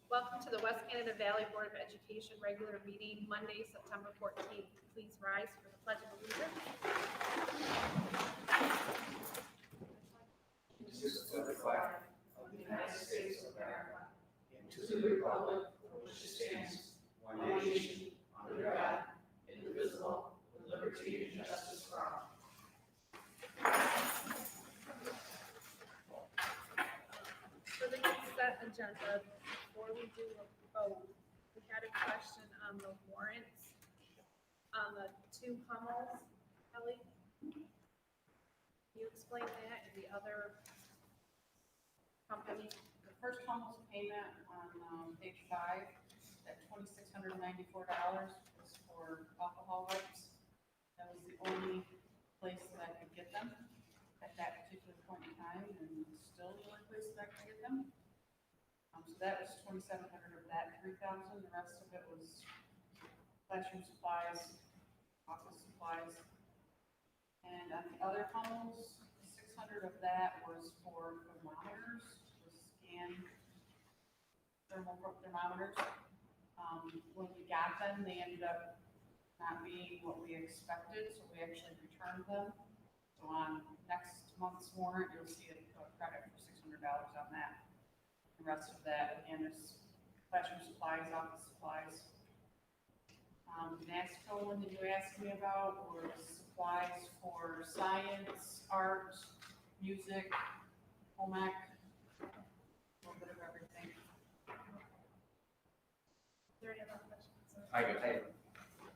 Welcome to the West Canada Valley Board of Education regular meeting, Monday, September 14th. Please rise for the Pledge of Allegiance. To the flag of the United States of America and to the republic for which it stands, one nation, under God, indivisible, with liberty and justice for all. For the consent agenda, before we do a vote, we had a question on the warrants, on the two Hummels, Kelly. Can you explain that and the other company? The first Hummel's payment on page 5, at $2,694 was for alcohol wipes. That was the only place that I could get them at that particular point in time, and still the only place that I could get them. So that was $2,700 of that $3,000. The rest of it was classroom supplies, office supplies. And on the other Hummels, 600 of that was for thermometers, to scan thermometers. When we got them, they ended up not being what we expected, so we actually returned them. So on next month's warrant, you'll see a credit for $600 on that. The rest of that, again, is classroom supplies, office supplies. NASCO, one that you asked me about was supplies for science, art, music, home ec, a little bit of everything. Is there any other questions?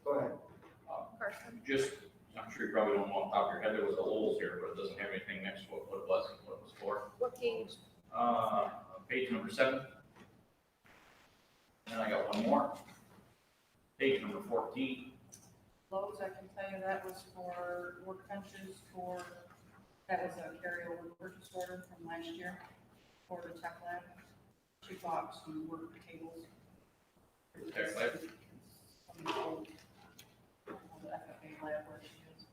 Go ahead. Carson? Just, I'm sure you probably don't know off the top of your head, there was the holes here, but it doesn't have anything next to what it was for. What page? Page number 7. And I got one more. Page number 14. Lowe's, I can tell you that was for workbenches that was a carryover purchase order from last year for the tech lab. She bought some work tables. For the tech lab? From the old FFA lab where she is.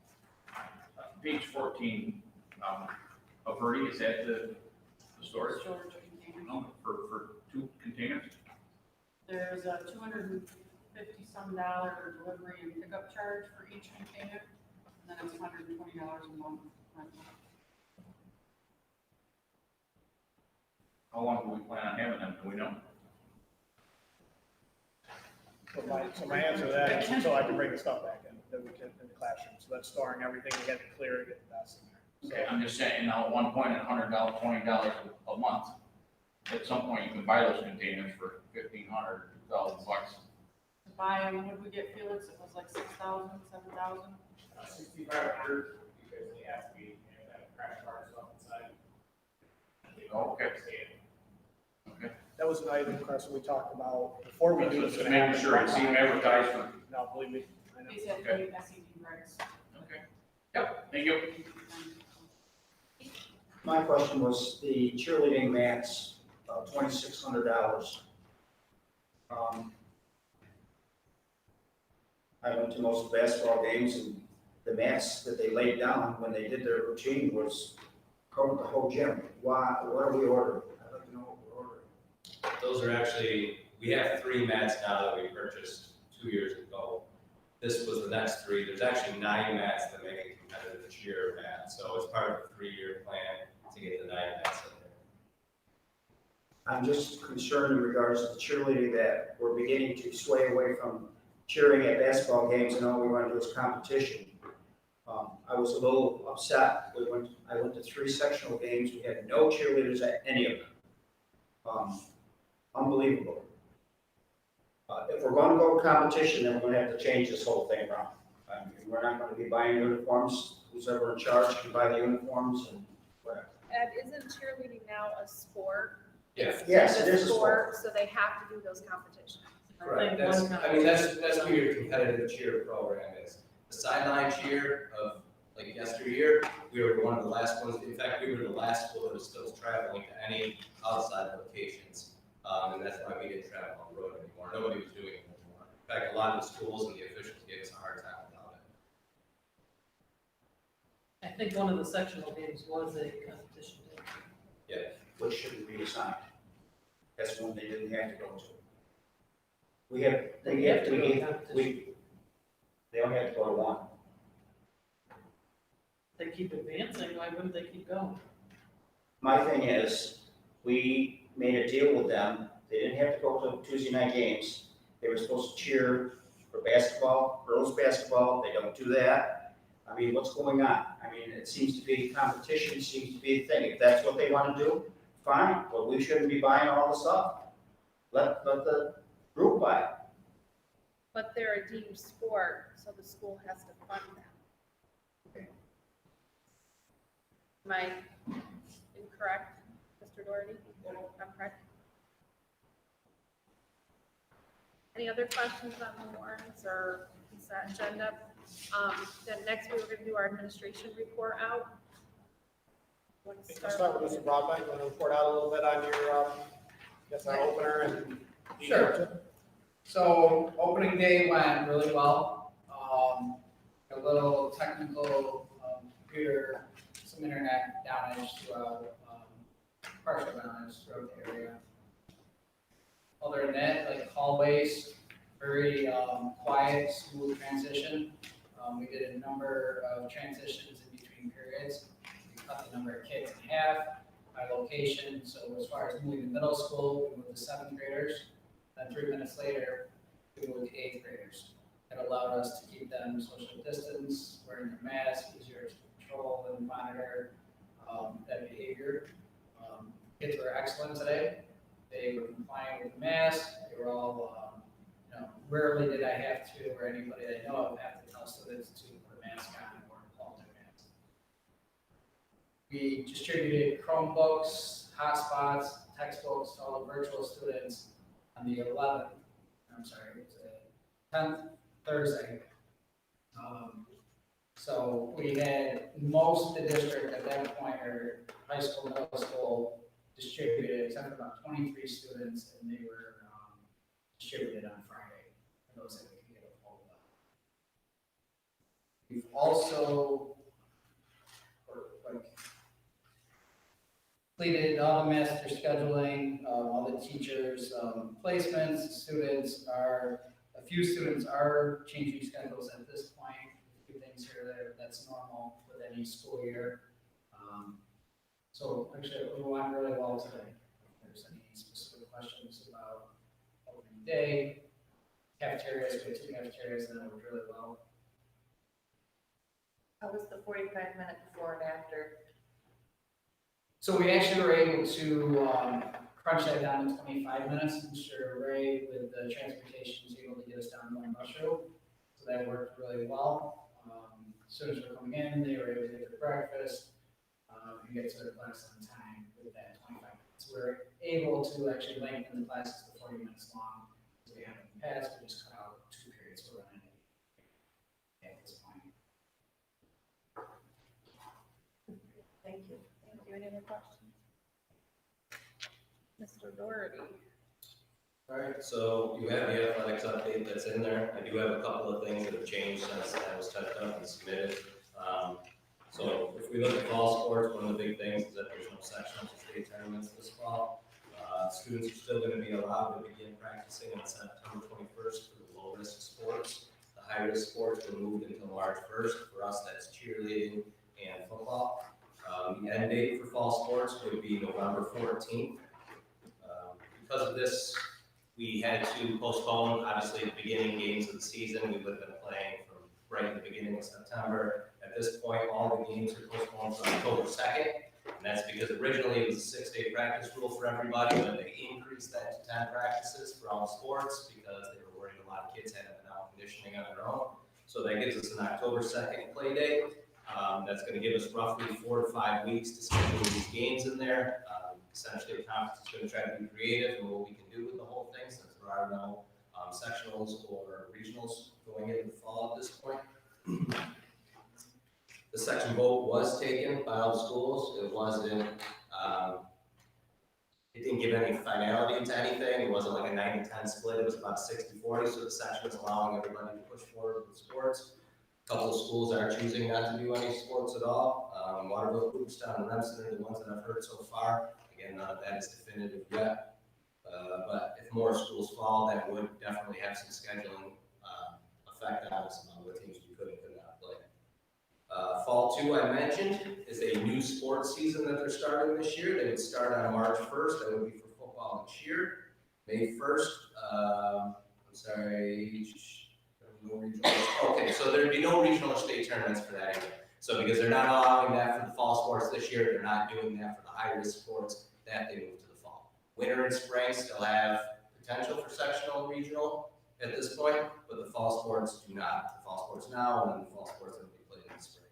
Page 14, Averti, is that the storage? Storage container. No, for 2 containers? There's a $250-some delivery and pickup charge for each container, and then it's $120 a month rental. How long do we plan on having them, do we know? So my answer to that is until I can bring the stuff back in, that we can, in the classroom. So that's storing everything, we had to clear it, get the dust in there. Okay, I'm just saying, now, at one point, at $100, $20 a month, at some point, you can buy those containers for $1,500, $2,000 bucks. To buy them, what did we get, Felix? It was like 6,000, 7,000? 6,500 because they have to be, that crash bar stuff inside. Oh, okay. Okay. That was an item, Carson, we talked about before we knew it was Just gonna happen. making sure it's even advertised for. No, believe me, I know. These have the SED regs. Okay. Yep, thank you. My question was the cheerleading mats, $2,600. I went to most basketball games, and the mats that they laid down when they did their routine was covered the whole gym. Why? What are we ordering? I'd like to know what we're ordering. Those are actually, we have 3 mats now that we purchased 2 years ago. This was the next 3. There's actually 9 mats that make a competitive cheer mat. So it's part of a 3-year plan to get the 9 mats in there. I'm just concerned in regards to the cheerleading that we're beginning to sway away from cheering at basketball games and all we want to do is competition. I was a little upset. I went to 3 sectional games. We had no cheerleaders at any of them. Unbelievable. If we're going to go with competition, then we're going to have to change this whole thing around. We're not going to be buying uniforms. Who's ever in charge can buy the uniforms and whatever. Ed, isn't cheerleading now a sport? Yeah. Yes, It's it is a sport. So they have to do those competitions. Correct. That's what your competitive cheer program is. The sideline cheer of like yesteryear, we were one of the last ones. In fact, we were the last school that was still traveling to any outside locations. And that's why we didn't travel on the road anymore. Nobody was doing it anymore. In fact, a lot of the schools and the officials gave us a hard time about it. I think one of the sectional games was a competition day. Yeah. Which shouldn't be assigned. That's one they didn't have to go to. We have, They we have have, to go to we, competition. they only have to go to one. They keep advancing, why wouldn't they keep going? My thing is, we made a deal with them, they didn't have to go to Tuesday night games. They were supposed to cheer for basketball, girls' basketball, they don't do that. I mean, what's going on? I mean, it seems to be, competition seems to be a thing. If that's what they want to do, fine, but we shouldn't be buying all the stuff. Let the group buy it. But they're a deemed sport, so the school has to fund them. Am I incorrect, Mr. Doherty? I'm correct. Any other questions on the warrants or consent agenda? Then next we were gonna do our administration report out. Want to Let's start with Mr. Broadbent, you want to report out a little bit on your, guess our opener and. Sure. So opening day went really well. A little technical, computer, some internet damage throughout, partial damage throughout the area. Other than that, like hallways, very, quiet, smooth transition. We did a number of transitions in between periods. We cut the number of kids in half by location. So as far as moving to middle school, we moved to 7th graders. Then 3 minutes later, we moved to 8th graders. It allowed us to keep them social distance, wearing their masks, easier to control and monitor that behavior. Kids were excellent today. They were compliant with the mask. They were all, rarely did I have to, or anybody that I know of, have to tell students to put a mask on or hold their mask. We distributed Chromebooks, hotspots, textbooks to all the virtual students on the 11th, I'm sorry, it was 10th Thursday. So we had most of the district at that point, or high school, middle school, distributed, except for about 23 students, and they were distributed on Friday, for those that we could get a hold of. We've also, completed all the master scheduling, all the teachers' placements, a few students are changing schedules at this point, a few things here or there, that's normal with any school year. So actually, we went really well today. If there's any specific questions about opening day, cafeterias, we had 2 cafeterias and that worked really well. How was the 45-minute before and after? So we actually were able to crunch that down to 25 minutes. Mr. Ray with the transportation was able to get us down one bus route. So that worked really well. Students were coming in, they were able to get their breakfast, and get to their class on time with that 25 minutes. We're able to actually lengthen the classes to 40 minutes long. So we have in the past, we just cut out 2 periods for running at this point. Thank you. Thank you. Any other questions? Mr. Doherty? All right, so you have the athletics update that's in there. I do have a couple of things that have changed since that was typed up and submitted. So if we look at fall sports, one of the big things is that there's no sectional state tournaments this fall. Students are still going to be allowed to begin practicing on September 21st for the low-risk sports. The high-risk sports were moved until March 1st. For us, that's cheerleading and football. The end date for fall sports would be November 14th. Because of this, we had to postpone, obviously, the beginning games of the season. We would have been playing from right at the beginning of September. At this point, all the games are postponed to October 2nd, and that's because originally it was a 6-day practice rule for everybody, but they increased that to 10 practices for all sports because they were worried a lot of kids hadn't been out conditioning on their own. So that gives us an October 2nd play date. That's going to give us roughly 4 to 5 weeks to schedule these games in there. Essentially, the conference is going to try to be creative in what we can do with the whole thing, since there are no sectionals or regionals going into the fall at this point. The section vote was taken by all the schools. It wasn't, it didn't give any finality to anything. It wasn't like a 90-10 split. It was about 60-40, so the section was allowing everybody to push forward with sports. A couple of schools are choosing not to do any sports at all. Waterville, Cooperstown, and Remsen are the ones that I've heard so far. Again, none of that is definitive yet. But if more schools fall, that would definitely have some scheduling effect on us on what teams we could and could not play. Fall 2, I mentioned, is a new sports season that they're starting this year. They would start on March 1st. That would be for football and cheer. May 1st, I'm sorry, no regional. Okay, so there'd be no regional or state tournaments for that either. So because they're not allowing that for the fall sports this year, they're not doing that for the high-risk sports, that they move to the fall. Winter and spring still have potential for sectional and regional at this point, but the fall sports do not. The fall sports now, and then the fall sports that will be played in the spring.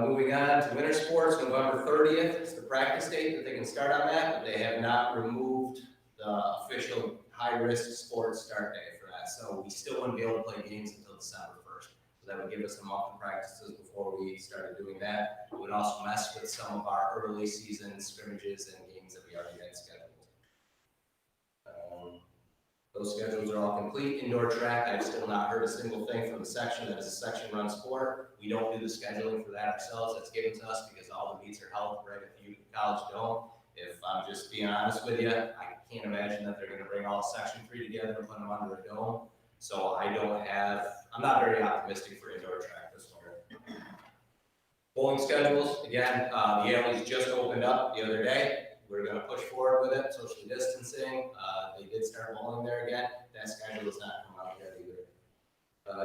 Moving on to winter sports, November 30th is the practice date that they can start on that, but they have not removed the official high-risk sports start day for that. So we still wouldn't be able to play games until December 1st. So that would give us a month of practices before we started doing that. It would also mess with some of our early season scrimmages and games that we already had scheduled. Those schedules are all complete. Indoor track, I've still not heard a single thing from the section. That is a section-run sport. We don't do the scheduling for that ourselves. That's given to us because all the meets are held right at the Utica College Dome. If I'm just being honest with you, I can't imagine that they're going to bring all Section 3 together and put them under a dome. So I'm not very optimistic for indoor track this winter. Bowling schedules, again, the Yaleys just opened up the other day. We're going to push forward with it, socially distancing. They did start bowling there again. That schedule has not come out yet either.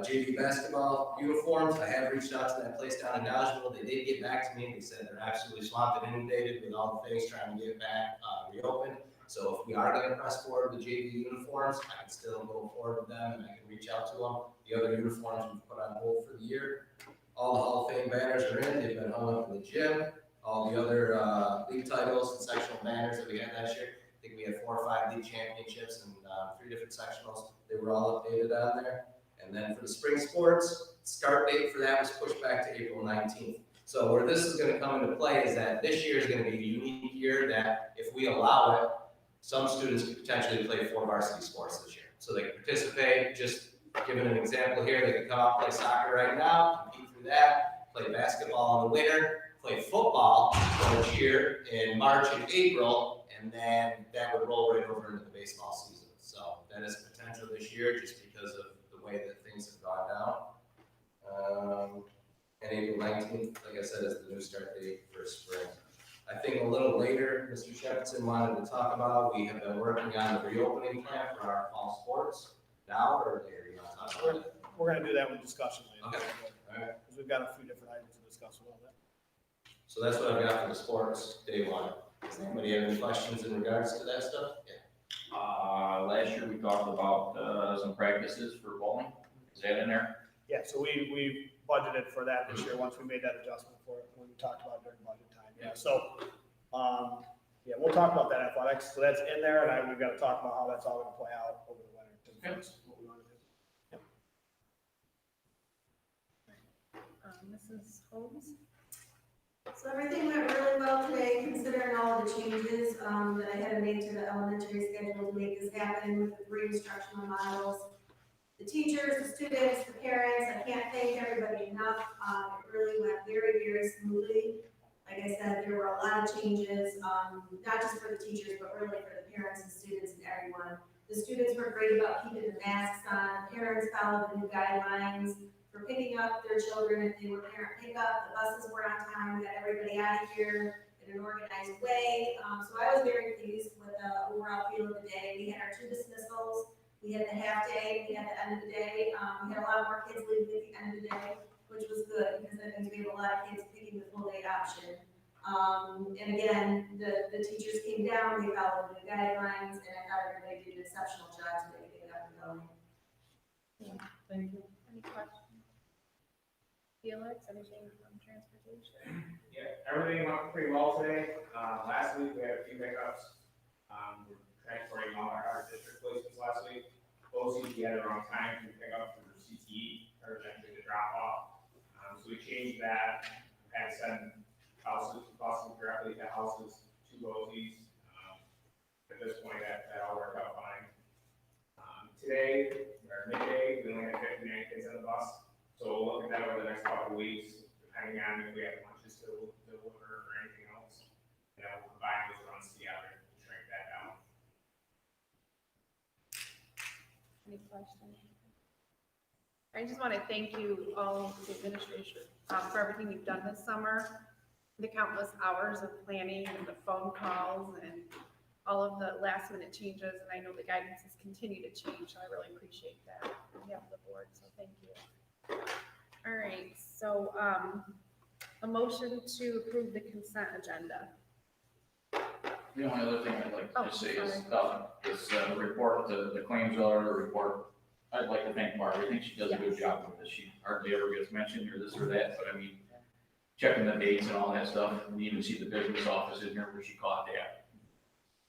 JV basketball uniforms, I have reached out to that place down in Dodgeville. They did get back to me. They said they're absolutely swamped and inundated with all the things trying to get back reopened. So if we are going to press forward with JV uniforms, I can still go forward with them and I can reach out to them. The other uniforms we've put on hold for the year. All the Hall of Fame banners are in. They've been hung up in the gym. All the other league titles and sectional banners that we had last year. I think we had 4 or 5 league championships and 3 different sectionals. They were all updated on there. And then for the spring sports, start date for that was pushed back to April 19th. So where this is going to come into play is that this year is going to be a unique year that if we allow it, some students could potentially play 4 varsity sports this year. So they can participate, just giving an example here, they could come out and play soccer right now, compete through that, play basketball in the winter, play football or cheer in March and April, and then that would roll right over into the baseball season. So that is potential this year just because of the way that things have gone down. And April 19th, like I said, is the new start date for spring. I think a little later, Mr. Shepardson wanted to talk about, we have been working on the reopening plan for our fall sports. Now or later, you want to talk about it? We're gonna do that with discussion later. Okay. All right. Because we've got a few different items to discuss about that. So that's what I've got for the sports, day one. Does anybody have any questions in regards to that stuff? Yeah. Last year we talked about, some practices for bowling. Is that in there? Yeah, so we budgeted for that this year, once we made that adjustment for it, when we talked about during budget time, yeah, so, yeah, we'll talk about that athletics, so that's in there, and we've gotta talk about how that's all gonna play out over the winter, that's what we wanna do. Mrs. Holmes? So everything went really well today, considering all the changes that I had to make to the elementary schedule to make this happen with the 3 instructional models. The teachers, the students, the parents, I can't thank everybody enough. It really went very, very smoothly. Like I said, there were a lot of changes, not just for the teachers, but really for the parents and students and everyone. The students were great about keeping the masks on. Parents followed the new guidelines for picking up their children if they were parent pickup. The buses were on time. We got everybody out of here in an organized way. So I was very pleased with the overall feel of the day. We had our 2 dismissals. We had the half day, we had the end of the day. We had a lot more kids leaving at the end of the day, which was good because that means we have a lot of kids picking the full day option. And again, the teachers came down, they followed the guidelines, and I thought everybody did an exceptional job today getting up and going. Thank you. Any questions? Felix, anything from transportation? Yeah, everything went pretty well today. Last week we had a few hiccups. We're transporting all our out-of-district placements last week. BOCES we had it wrong time to pick up for CTE, or eventually the drop-off. So we changed that, had to send buses directly to houses to BOCES. At this point, that all worked out fine. Today, or midday, we only had 59 kids on the bus. So we'll look at that over the next couple of weeks, depending on if we have lunches to deliver or anything else. And then we'll combine those runs together and shrink that down. questions? I just want to thank you all, the administration, for everything you've done this summer. The countless hours of planning and the phone calls and all of the last minute changes. And I know the guidance has continued to change, so I really appreciate that on behalf of the board, so thank you. All right, so, a motion to approve the consent agenda. The only other thing I'd like Oh, to just say is, sorry. report, the claims auditor report. I'd like to thank Barb. I think she does a good job with this. She hardly ever gets mentioned or this or that, but I mean, checking the dates and all that stuff, and you even see the business office in here where she caught that.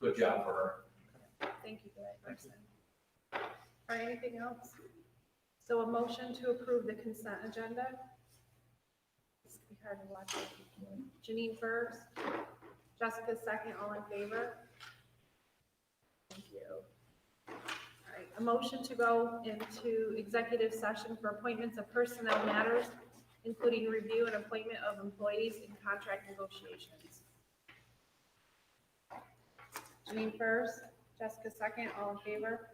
Good job for her. Thank you for that, person. All right, anything else? So a motion to approve the consent agenda? It's gonna be hard to watch. Janine first, Jessica second, all in favor? Thank you. All right, a motion to go into executive session for appointments of personnel matters, including review and appointment of employees in contract negotiations. Janine first, Jessica second, all in favor?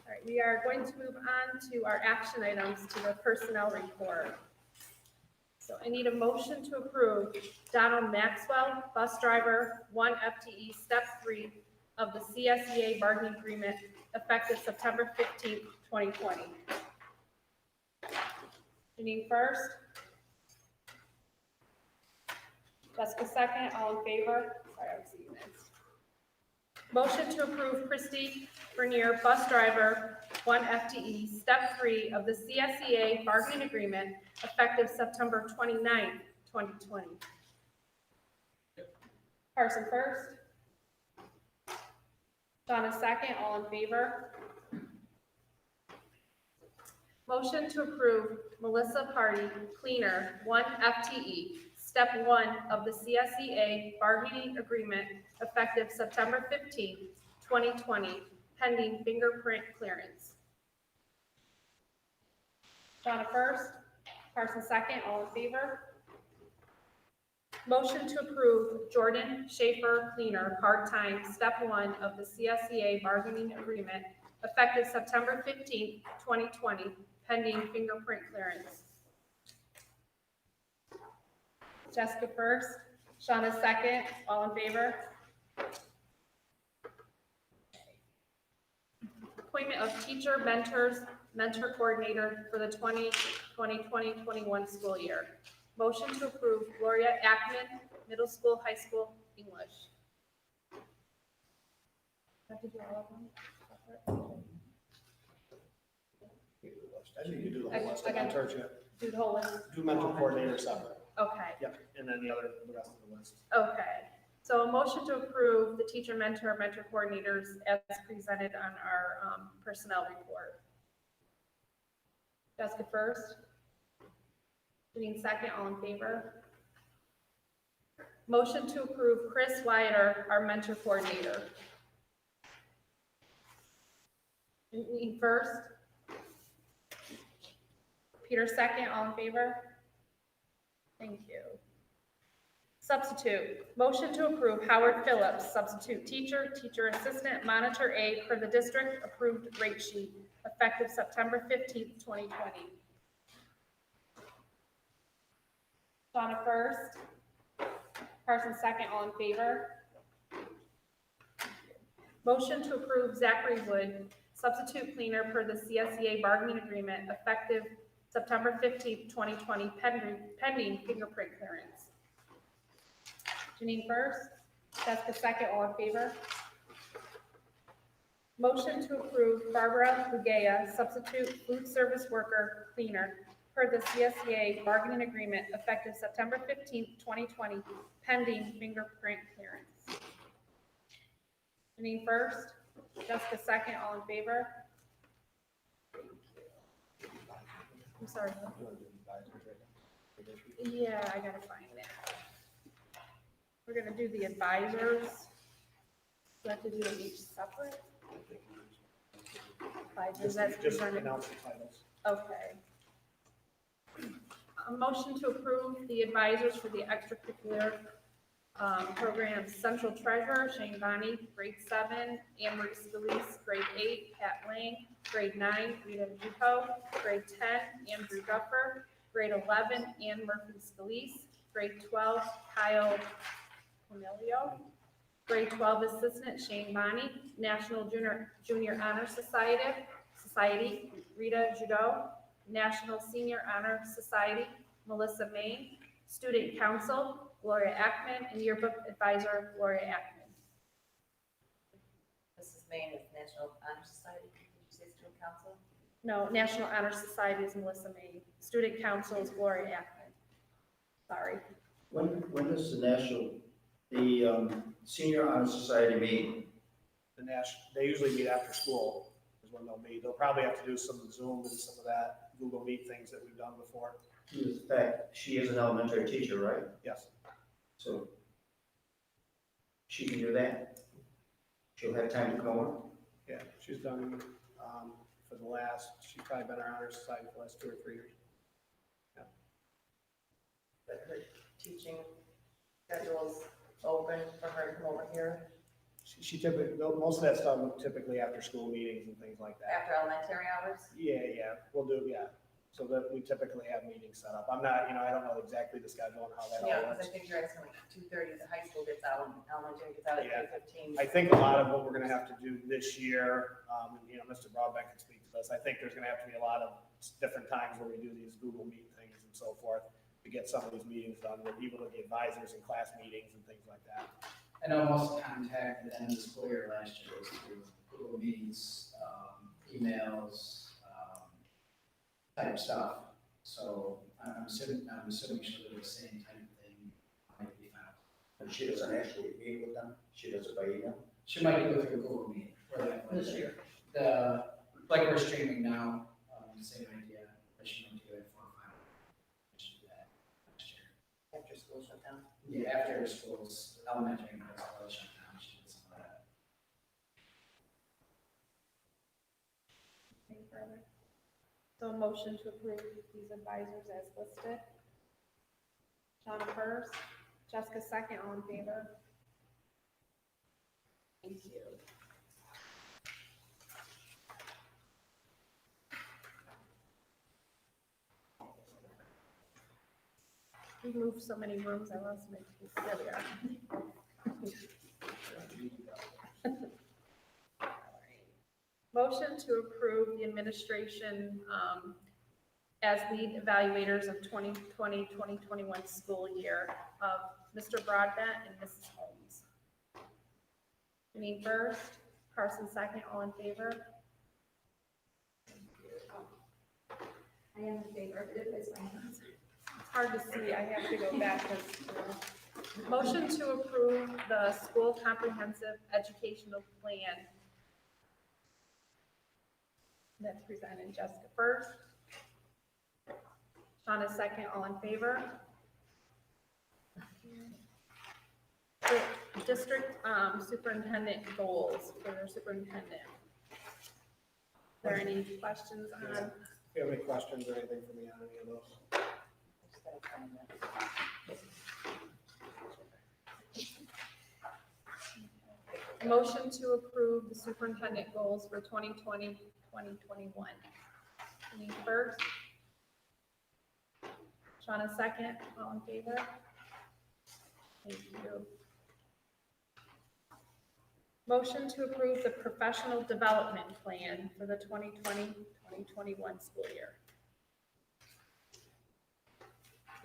All right, we are going to move on to our action items to the personnel report. So I need a motion to approve Donald Maxwell, bus driver, 1 FTE, step 3 of the CSEA bargaining agreement effective September 15th, 2020. Janine first. Jessica second, all in favor? Sorry, I was seeing this. Motion to approve Christy Bernier, bus driver, 1 FTE, step 3 of the CSEA bargaining agreement effective September 29th, 2020. Carson first. Donna second, all in favor? Motion to approve Melissa Party, cleaner, 1 FTE, step 1 of the CSEA bargaining agreement effective September 15th, 2020, pending fingerprint clearance. Donna first, Carson second, all in favor? Motion to approve Jordan Schaefer, cleaner, part-time, step 1 of the CSEA bargaining agreement effective September 15th, 2020, pending fingerprint clearance. Jessica first, Shauna second, all in favor? Appointment of teacher mentors, mentor coordinator for the 2020-2021 school year. Motion to approve Gloria Ackman, middle school, high school, English. Have to do all of them? I think you do the I- whole list. I got- Mentors, yeah. Do the whole list? Do mental coordinator separate. Okay. Yep, and then the rest of the list. Okay, so a motion to approve the teacher mentor coordinators as presented on our personnel report. Jessica first. Janine second, all in favor? Motion to approve Chris Wyatt, our mentor coordinator. Janine first. Peter second, all in favor? Thank you. Substitute, motion to approve Howard Phillips, substitute teacher, teacher assistant, monitor A per the district approved rate sheet, effective September 15th, 2020. Donna first, Carson second, all in favor? Motion to approve Zachary Wood, substitute cleaner per the CSEA bargaining agreement, effective September 15th, 2020, pending fingerprint clearance. Janine first, Jessica second, all in favor? Motion to approve Barbara Bugaya, substitute food service worker, cleaner, per the CSEA bargaining agreement effective September 15th, 2020, pending fingerprint clearance. Janine first, Jessica second, all in favor? I'm sorry. Yeah, I gotta find it. We're gonna do the advisors. Do I have to do them each separate? Advisors, that's Just presented. announce the titles. Okay. A motion to approve the advisors for the extracurricular program, Central Treasurer, Shane Bonney, grade 7, Anne Marie Scalise, grade 8, Pat Lang, grade 9, Rita Duco, grade 10, Andrew Duffer, grade 11, Anne Murphy Scalise, grade 12, Kyle Cornelio, grade 12 Assistant Shane Bonney, National Junior Honor Society, Rita Judo, National Senior Honor Society, Melissa Main, Student Council, Gloria Ackman, and Yearbook Advisor, Gloria Ackman. Mrs. Main is National Honor Society. Did you say student council? No, National Honor Society is Melissa Main. Student Council is Gloria Ackman. Sorry. When does the Senior Honor Society meet? They usually meet after school is when they'll meet. They'll probably have to do some Zoom and some of that Google Meet things that we've done before. In fact, she is an elementary teacher, right? Yes. So she can do that? She'll have time to come over? Yeah, she's done, she's probably been our honor society for the last 2 or 3 years. But her teaching schedule's open for her to come over here. She typically, most of that stuff typically after school meetings and things like that. After elementary hours? Yeah, we'll do, yeah. So that we typically have meetings set up. I'm not, I don't know exactly the schedule and how that Yeah, all because I works. think you're asking like 2:30, the high school gets out, and elementary gets out Yeah. at 3:15. I think a lot of what we're gonna have to do this year, Mr. Broadbeck can speak to this, I think there's gonna have to be a lot of different times where we do these Google Meet things and so forth to get some of these meetings done with even with the advisors and class meetings and things like that. I know most contact at the end of the school year last year was through Google Meets, emails, type stuff. So I'm assuming she'll do the same type of thing. Might be fine. And she doesn't actually meet with them, she does it by email. She might do it through Google Meet for that this year. Like we're streaming now, same idea, but she might do it for 5. She did that last year. After school shut down. Yeah, after schools, elementary and high school shut down, she did some of that. Any further? So a motion to approve these advisors as listed. Shawna first, Jessica second, all in favor? Thank you. We moved so many rooms, I lost my, there we are. Motion to approve the administration as lead evaluators of 2020-2021 school year of Mr. Broadbent and Mrs. Holmes. Janine first, Carson second, all in favor? I am in favor, but it is my hands. It's hard to see, I have to go back because, motion to approve the school comprehensive educational plan that's presented. Jessica first. Shawna second, all in favor? The district superintendent goals for their superintendent. Are there any questions on? If you have any questions or anything for me on any of those? Just gotta find that. Motion to approve the superintendent goals for 2020, 2021. Janine first. Shawna second, all in favor? Thank you. Motion to approve the professional development plan for the 2020, 2021 school year.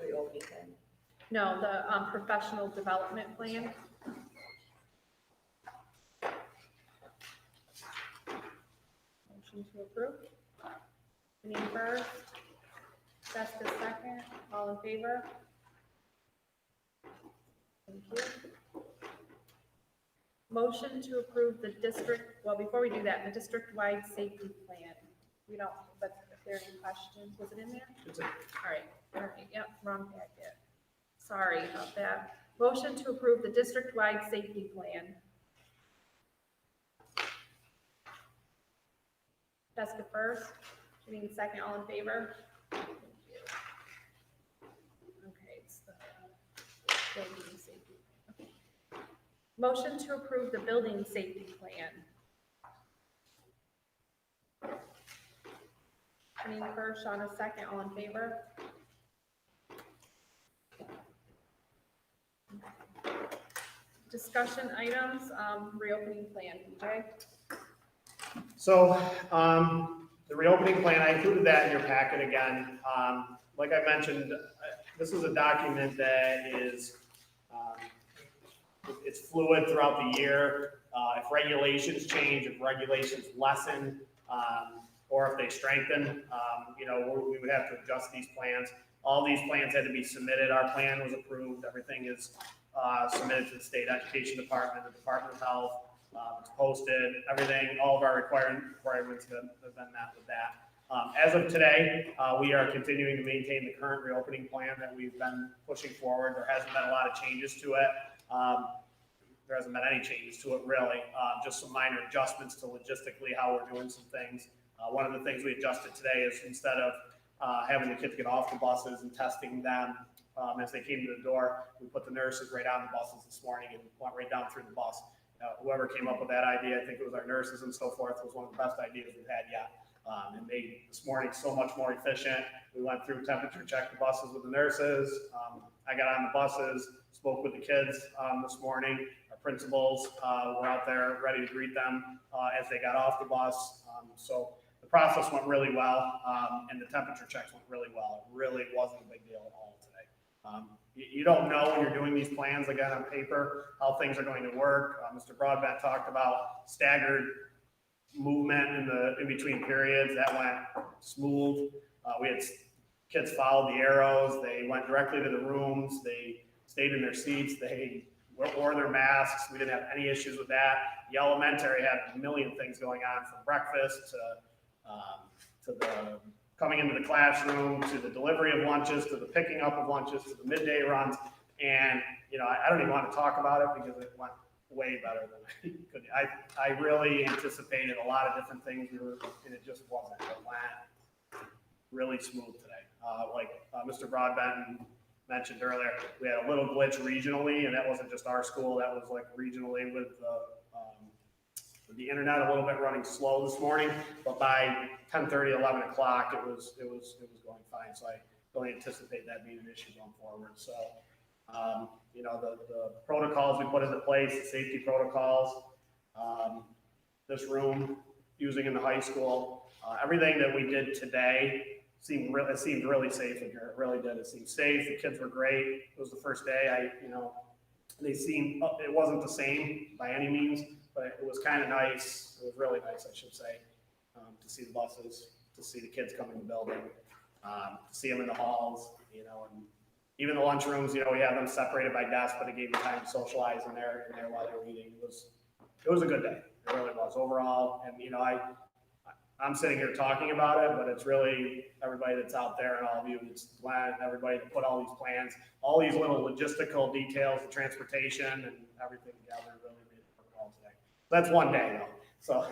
Reopening thing. No, the professional development plan. Motion to approve. Janine first, Jessica second, all in favor? Thank you. Motion to approve the district, well, before we do that, the district-wide safety plan. We don't, but if there are any questions, was it in there? All right, yep, wrong packet. Sorry about that. Motion to approve the district-wide safety plan. Jessica first, Janine second, all in favor? Thank you. Okay, it's the building safety. Okay. Motion to approve the building safety plan. Janine first, Shawna second, all in favor? Discussion items, reopening plan, BJ? So, the reopening plan, I included that in your packet again. Like I mentioned, this is a document that is, it's fluid throughout the year. If regulations change, if regulations lessen, or if they strengthen, we would have to adjust these plans. All these plans had to be submitted. Our plan was approved. Everything is submitted to the State Education Department, the Department of Health. It's posted, everything, all of our requirements have been met with that. As of today, we are continuing to maintain the current reopening plan that we've been pushing forward. There hasn't been a lot of changes to it. There hasn't been any changes to it really, just some minor adjustments to logistically how we're doing some things. One of the things we adjusted today is instead of having the kids get off the buses and testing them as they came to the door, we put the nurses right on the buses this morning and went right down through the bus whoever came up with that idea, I think it was our nurses and so forth, was one of the best ideas we've had yet. It made this morning so much more efficient. We went through temperature checked the buses with the nurses. I got on the buses, spoke with the kids this morning. Our principals were out there ready to greet them as they got off the bus. So the process went really well, and the temperature checks went really well. It really wasn't a big deal at all today. You don't know when you're doing these plans again on paper how things are going to work. Mr. Broadbent talked about staggered movement in between periods. That went smooth. We had kids followed the arrows. They went directly to the rooms. They stayed in their seats. They wore their masks. We didn't have any issues with that. The elementary had a million things going on, from breakfast to the coming into the classroom, to the delivery of lunches, to the picking up of lunches, to the midday runs. And, I don't even want to talk about it because it went way better than I could. I really anticipated a lot of different things, and it just wasn't. It went really smooth today. Like Mr. Broadbent mentioned earlier, we had a little glitch regionally, and that wasn't just our school, that was like regionally with the internet a little bit running slow this morning, but by 10:30, 11 o'clock, it was going fine. So I don't anticipate that being an issue going forward. So, the protocols we put into place, the safety protocols, this room using in the high school, everything that we did today seemed really safe in here. It really did. It seemed safe. The kids were great. It was the first day. It wasn't the same by any means, but it was kind of nice. It was really nice, I should say, to see the buses, to see the kids come in the building, to see them in the halls, and even the lunchrooms, we have them separated by desk, but it gave me time to socialize in there while they were eating. It was a good day. It really was overall. And, I'm sitting here talking about it, but it's really everybody that's out there and all of you, it's Glenn and everybody that put all these plans, all these little logistical details, the transportation and everything together really made it work well today. That's one day though. So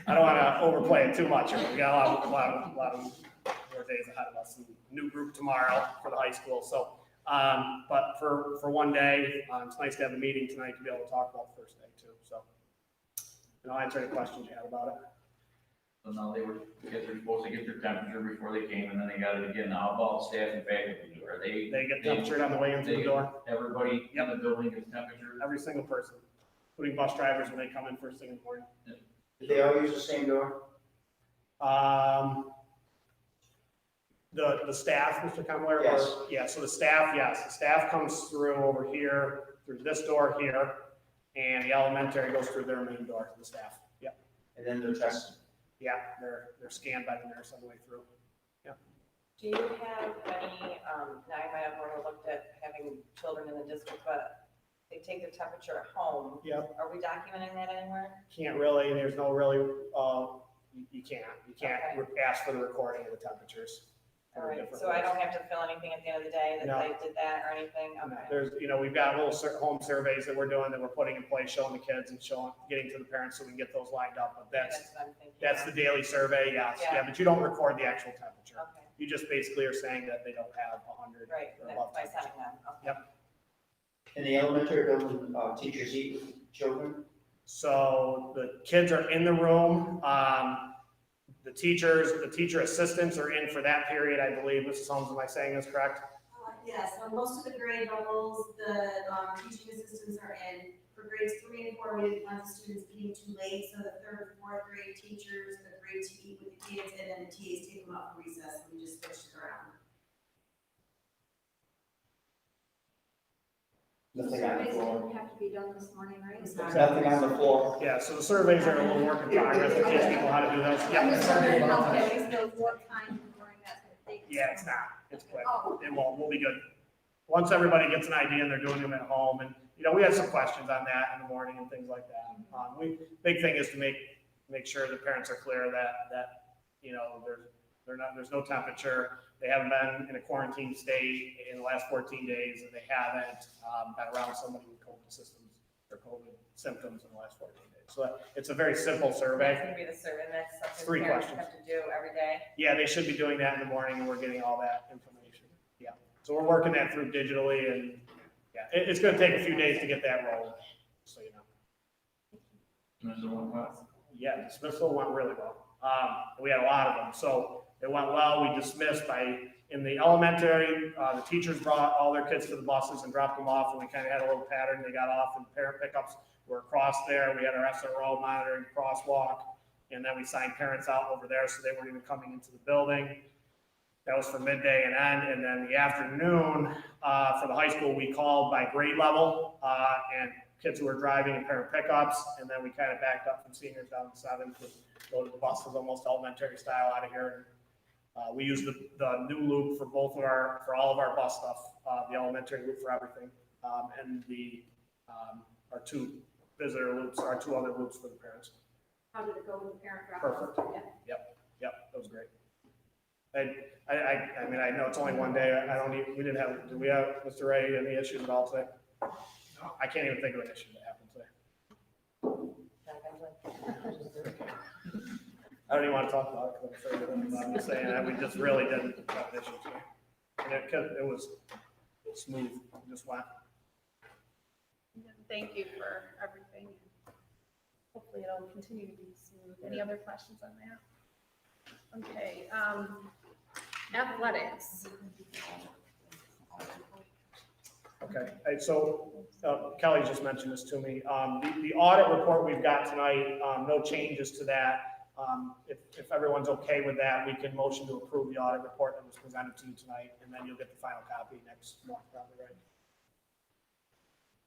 I don't want to overplay it too much. We got a lot of more days ahead of us. And new group tomorrow for the high school. So, but for one day, it's nice to have a meeting tonight to be able to talk about the first day too. So, I'll answer any questions you have about it. So now the kids are supposed to get their temperature before they came, and then they got it again. Now, how about staff and faculty? Are they? They get temperature on the way in through the door. Everybody in the building gets temperature? Every single person, including bus drivers when they come in first thing in the morning. Did they all use the same door? The staff, Mr. Kemmler? Yes. Yeah, so the staff, yes, the staff comes through over here, through this door here, and the elementary goes through their main door to the staff. Yep. And then they're tested. Yeah, they're scanned by the nurse on the way through. Do you have any, now you might have overlooked at having children in the district, but they take their temperature at home. Yep. Are we documenting that anywhere? Can't really, there's no really, you can't Okay. ask for the recording of the temperatures. All right, so I don't have to fill anything at the end of the day that No. they did that or anything? Okay. There's, we've got little home surveys that we're doing, that we're putting in place, showing the kids and getting to the parents so we can get those lined up. But That's what I'm thinking. that's the daily survey, yes. Yeah. Yeah, but you don't record the actual temperature. Okay, You just basically are saying that they don't have 100 right, or that's above by temperature. sending them, okay. Yep. In the elementary building, teachers eat with children? So the kids are in the room. The teacher assistants are in for that period, I believe. Mrs. Holmes, am I saying this correct? Yes, on most of the grade levels, the teaching assistants are in. For grades 3 and 4, we didn't want the students eating too late, so the 3rd and 4th grade teachers agreed to eat with the kids, and then the TAs take them out for recess, and we just switched it around. Nothing on the floor. Didn't have to be done this morning, right? Nothing on the floor. Yeah, so the surveys are a little work in progress to teach people how to do those. I'm just Yep. wondering how families know what time during that thing. Yeah, it's not. It's quick. Oh. It won't. We'll be good. Once everybody gets an idea and they're doing them at home, and, we have some questions on that in the morning and things like that. Big thing is to make sure the parents are clear that there's no temperature. They haven't been in a quarantine state in the last 14 days, and they haven't been around somebody with COVID symptoms in the last 14 days. So it's a very simple survey. That's gonna be the survey, and that's something 3 parents questions. have to do every day. Yeah, they should be doing that in the morning, and we're getting all that information. Yeah, so we're working that through digitally, and yeah, it's gonna take a few days to get that rolling, so you know. Dismissal went well. Yeah, dismissal went really well. We had a lot of them, so it went well. We dismissed in the elementary, the teachers brought all their kids to the buses and dropped them off, and we kind of had a little pattern. They got off, and parent pickups were across there. We had our SRO monitoring crosswalk, and then we signed parents out over there, so they weren't even coming into the building. That was for midday and end, and then the afternoon, for the high school, we called by grade level, and kids who were driving and parent pickups, and then we kind of backed up from seniors down to seventh, to go to the buses almost elementary style out of here. We used the new loop for for all of our bus stuff, the elementary loop for everything, and our two visitor loops, our two other loops for the parents. How did it go with the parent drop? Perfect. Yep, that was great. I mean, I know it's only one day. Do we have, Mr. Ray, any issues at all today? No. I can't even think of an issue that happened today. I don't even want to talk about it because I'm afraid of it. I'm just saying that we just really didn't have an issue today. And it was smooth, it just went. Thank you for everything. Hopefully it'll continue to be smooth. Any other questions on that? Okay, athletics. Okay, so Kelly just mentioned this to me. The audit report we've got tonight, no changes to that. If everyone's okay with that, we can motion to approve the audit report that was presented to you tonight, and then you'll get the final copy next month, probably, right?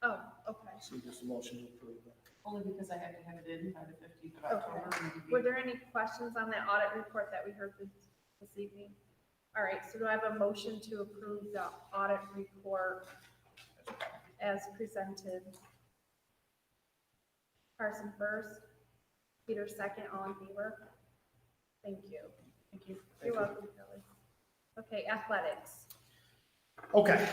Oh, okay. So just a motion to approve it. Only because I had to have it in by the 15th of October. Were there any questions on that audit report that we heard this evening? All right, so do I have a motion to approve the audit report as presented? Carson first, Peter second, all in favor? Thank you. Thank you. You're welcome, Kelly. Okay, athletics. Okay,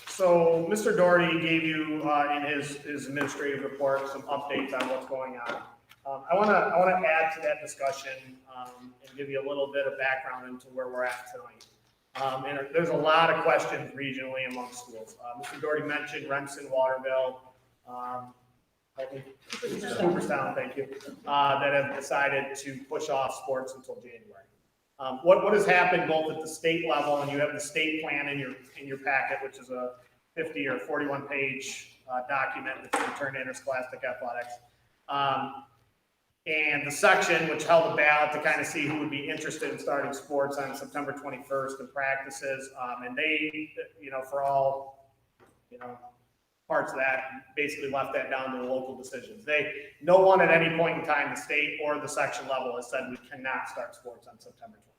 so Mr. Doherty gave you in his administrative report some updates on what's going on. I want to add to that discussion and give you a little bit of background into where we're at tonight. And there's a lot of questions regionally among schools. Mr. Doherty mentioned Renton, Waterville, Cooperstown, thank you, that have decided to push off sports until January. What has happened both at the state level, and you have the state plan in your packet, which is a 50 or 41 page document that's returned to Interscholastic Athletics. And the section which held a ballot to kind of see who would be interested in starting sports on September 21st and practices. And they, for all, parts of that, basically left that down to the local decisions. No one at any point in time, the state or the section level, has said we cannot start sports on September 20th.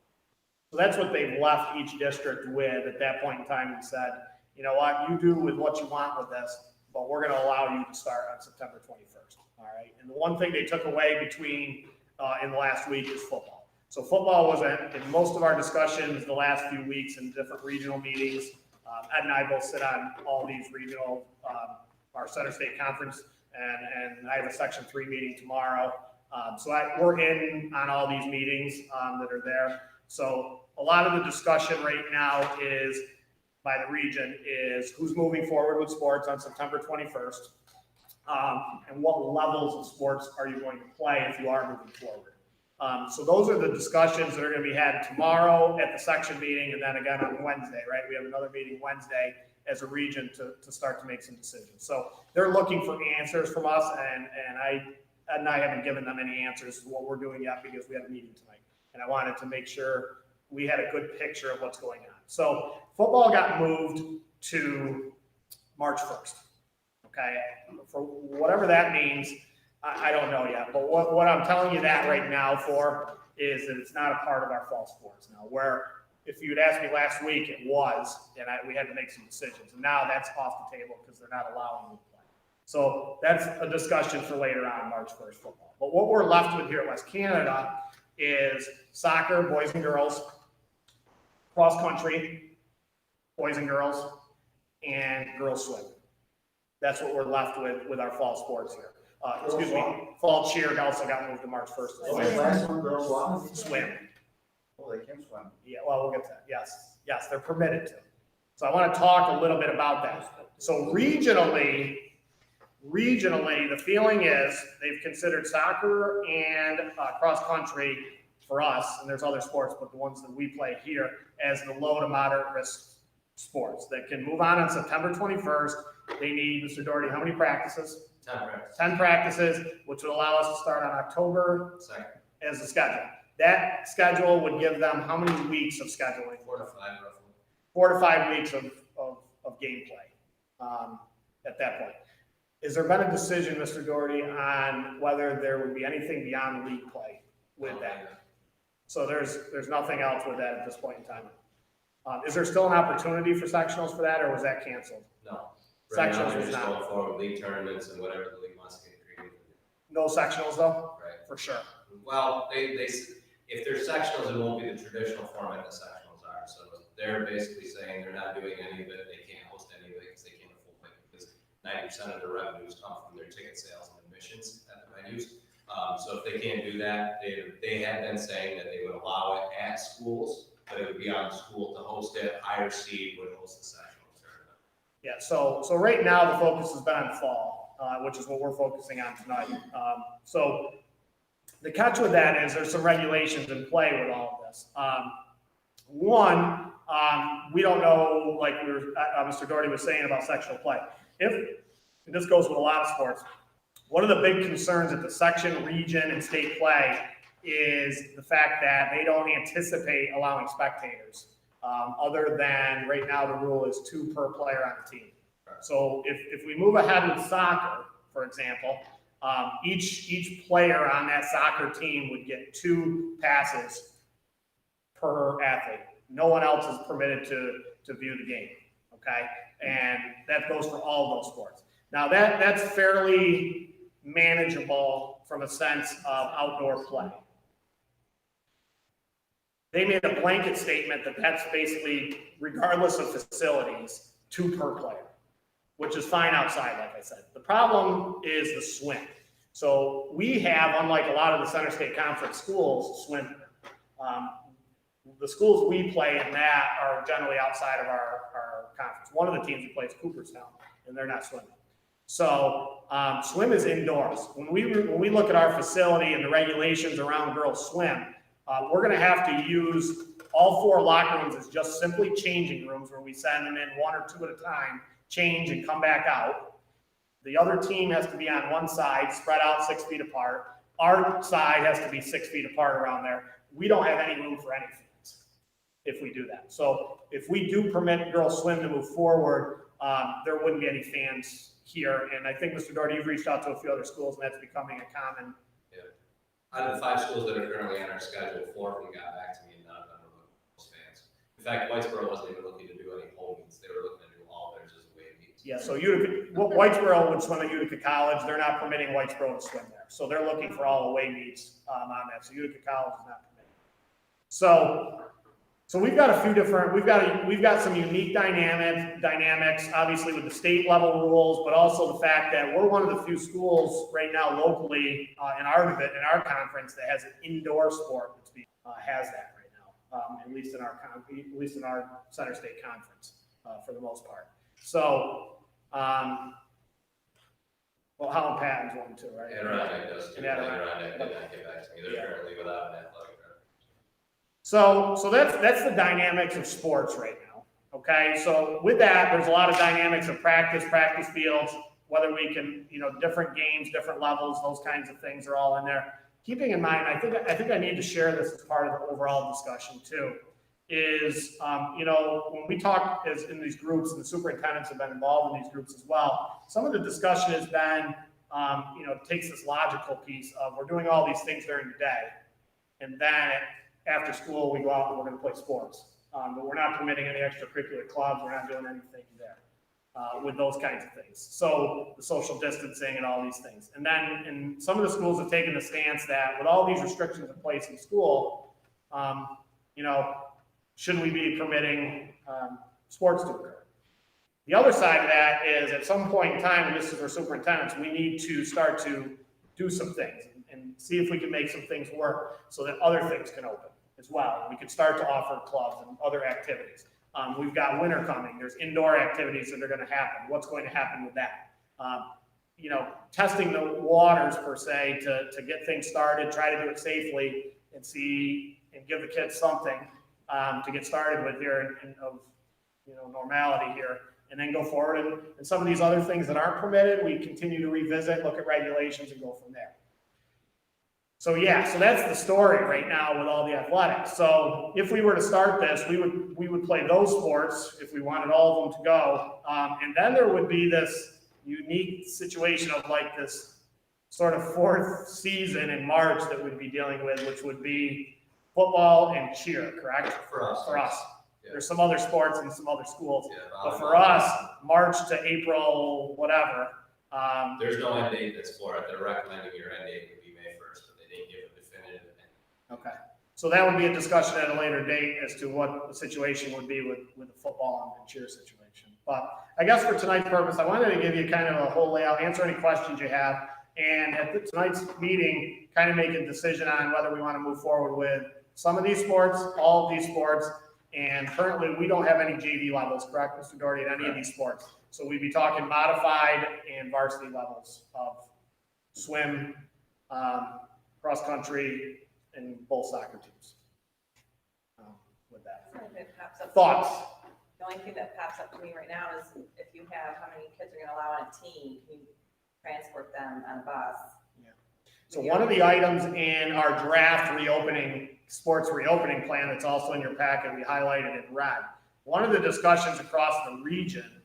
So that's what they've left each district with at that point in time, and said, you know what, you do with what you want with this, but we're going to allow you to start on September 21st. All right. And the one thing they took away in the last week is football. So football was in most of our discussions the last few weeks in different regional meetings. Ed and I both sit on all these regional, our Center State Conference, and I have a Section 3 meeting tomorrow. So we're in on all these meetings that are there. So a lot of the discussion right now is, by the region, is who's moving forward with sports on September 21st, and what levels of sports are you going to play if you are moving forward. So those are the discussions that are going to be had tomorrow at the section meeting, and then again on Wednesday, right? We have another meeting Wednesday as a region to start to make some decisions. So they're looking for answers from us, and I haven't given them any answers to what we're doing yet because we had a meeting tonight. And I wanted to make sure we had a good picture of what's going on. So football got moved to March 1st. Okay, for whatever that means, I don't know yet. But what I'm telling you that right now for is that it's not a part of our fall sports now. Where if you'd asked me last week, it was, and we had to make some decisions. And now that's off the table because they're not allowing me to play. So that's a discussion for later on, March 1st football. But what we're left with here at West Canada is soccer, boys and girls, cross country, boys and girls, and girls swim. That's what we're left with our fall sports here. Excuse me, fall cheer also got moved to March 1st. Oh, the last one, girls walk? Swim. Oh, they can swim. Yeah, well, we'll get to that. Yes, they're permitted to. So I want to talk a little bit about that. So regionally, Regionally, the feeling is they've considered soccer and cross-country for us, and there's other sports, but the ones that we play here, as the low to moderate risk sports that can move on September 21st. They need, Mr. Doherty, how many practices? 10 practice. 10 practices, which would allow us to start on October Second, as the schedule. That schedule would give them how many weeks of scheduling? 4 to 5 roughly. 4 to 5 weeks of gameplay at that point. Has there been a decision, Mr. Doherty, on whether there would be anything beyond league play with that? So there's nothing else with that at this point in time. Is there still an opportunity for sectionals for that, or was that canceled? No. Right now, Sectionals they're is just not. going forward with league tournaments and whatever the league wants to get created. No sectionals though, Right. for sure. Well, if there's sectionals, it won't be the traditional format that sectionals are. So they're basically saying they're not doing any of it, they can't host any of it because they can't afford it, because 90% of their revenues come from their ticket sales and admissions at the venues. So if they can't do that, they have been saying that they would allow it at schools, but it would be on the school to host it. Higher seed would host the sectional tournament. Yeah, so right now the focus has been on fall, which is what we're focusing on tonight. So the catch with that is there's some regulations in play with all of this. One, we don't know, like Mr. Doherty was saying about sectional play. And this goes with a lot of sports, one of the big concerns at the section, region, and state play is the fact that they don't anticipate allowing spectators. Other than right now, the rule is 2 per player on the team. So if we move ahead with soccer, for example, each player on that soccer team would get 2 passes per athlete. No one else is permitted to view the game, okay? And that goes for all of those sports. Now that's fairly manageable from a sense of outdoor play. They made a blanket statement that that's basically, regardless of facilities, 2 per player, which is fine outside, like I said. The problem is the swim. So we have, unlike a lot of the Center State Conference schools, swim. The schools we play in that are generally outside of our conference. One of the teams we play is Cooperstown, and they're not swimming. So swim is indoors. When we look at our facility and the regulations around girls swim, we're going to have to use all 4 locker rooms as just simply changing rooms where we send them in 1 or 2 at a time, change and come back out. The other team has to be on one side, spread out 6 feet apart. Our side has to be 6 feet apart around there. We don't have any room for any fans if we do that. So if we do permit girls swim to move forward, there wouldn't be any fans here. And I think, Mr. Doherty, you've reached out to a few other schools, and that's becoming a common. Out of the 5 schools that are currently on our schedule, 4 of them got back to me, and none of them were looking for those fans. In fact, Whitesboro wasn't even looking to do any home meets. They were looking to do all theirs as away meets. Yeah, so Whitesboro would swim at Utica College. They're not permitting Whitesboro to swim there. So they're looking for all away meets on that. So Utica College is not permitted. So we've got a few different, we've got some unique dynamics, obviously with the state level rules, but also the fact that we're one of the few schools right now locally in our conference that has an indoor sport that's has that right now, at least in our Center State Conference for the most part. So, Holland Patton's one too, right? Adirondack does too. And Adirondack. Adirondack did not get back to me. They're currently without an athletic director. So that's the dynamics of sports right now, okay? So with that, there's a lot of dynamics of practice fields, whether we can, different games, different levels, those kinds of things are all in there. Keeping in mind, I think I need to share this as part of the overall discussion too, is, when we talk in these groups, and the superintendents have been involved in these groups as well, some of the discussion has been, takes this logical piece of we're doing all these things during the day, and then after school, we go out and we're going to play sports. But we're not permitting any extracurricular clubs. We're not doing anything there with those kinds of things. So the social distancing and all these things. And then some of the schools have taken the stance that with all these restrictions in place in school, should we be permitting sports to occur? The other side of that is at some point in time, and this is for superintendents, we need to start to do some things and see if we can make some things work so that other things can open as well. We could start to offer clubs and other activities. We've got winter coming. There's indoor activities that are going to happen. What's going to happen with that? you know, testing the waters per se to get things started, try to do it safely and see, and give the kids something to get started with here of, you know, normality here, and then go forward. And some of these other things that aren't permitted, we continue to revisit, look at regulations and go from there. So yeah, so that's the story right now with all the athletics. So if we were to start this, we would play those sports if we wanted all of them to go. And then there would be this unique situation of like this sort of fourth season in March that we'd be dealing with, which would be football and cheer, correct? For us. For us. Yeah. There's some other sports and some other schools, Yeah, but for us, March to April, whatever. There's no end date that's for it. They're recommending your end date would be May 1st, but they didn't give a definitive end. Okay, so that would be a discussion at a later date as to what the situation would be with the football and cheer situation. But I guess for tonight's purpose, I wanted to give you kind of a whole layout, answer any questions you have, and at tonight's meeting, kind of make a decision on whether we want to move forward with some of these sports, all of these sports, and currently we don't have any JV levels, correct, Mr. Doherty, at any of these sports. So we'd be talking modified and varsity levels of swim, cross country, and both soccer teams. With that. The only thing that pops up- Thoughts? The only thing that pops up to me right now is if you have, how many kids are gonna allow on a team, can you transport them on a bus? So one of the items in our draft reopening, sports reopening plan that's also in your packet, we highlighted in red. One of the discussions across the region,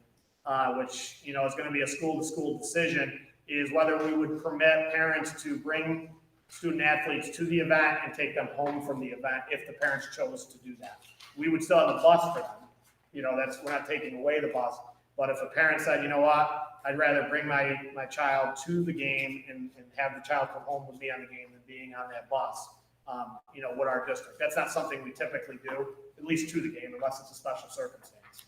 which, you know, is gonna be a school-to-school decision, is whether we would permit parents to bring student athletes to the event and take them home from the event if the parents chose to do that. We would still have a bus for them. You know, we're not taking away the bus, but if a parent said, you know what, I'd rather bring my child to the game and have the child come home with me on the game than being on that bus, you know, with our district. That's not something we typically do, at least to the game, unless it's a special circumstance.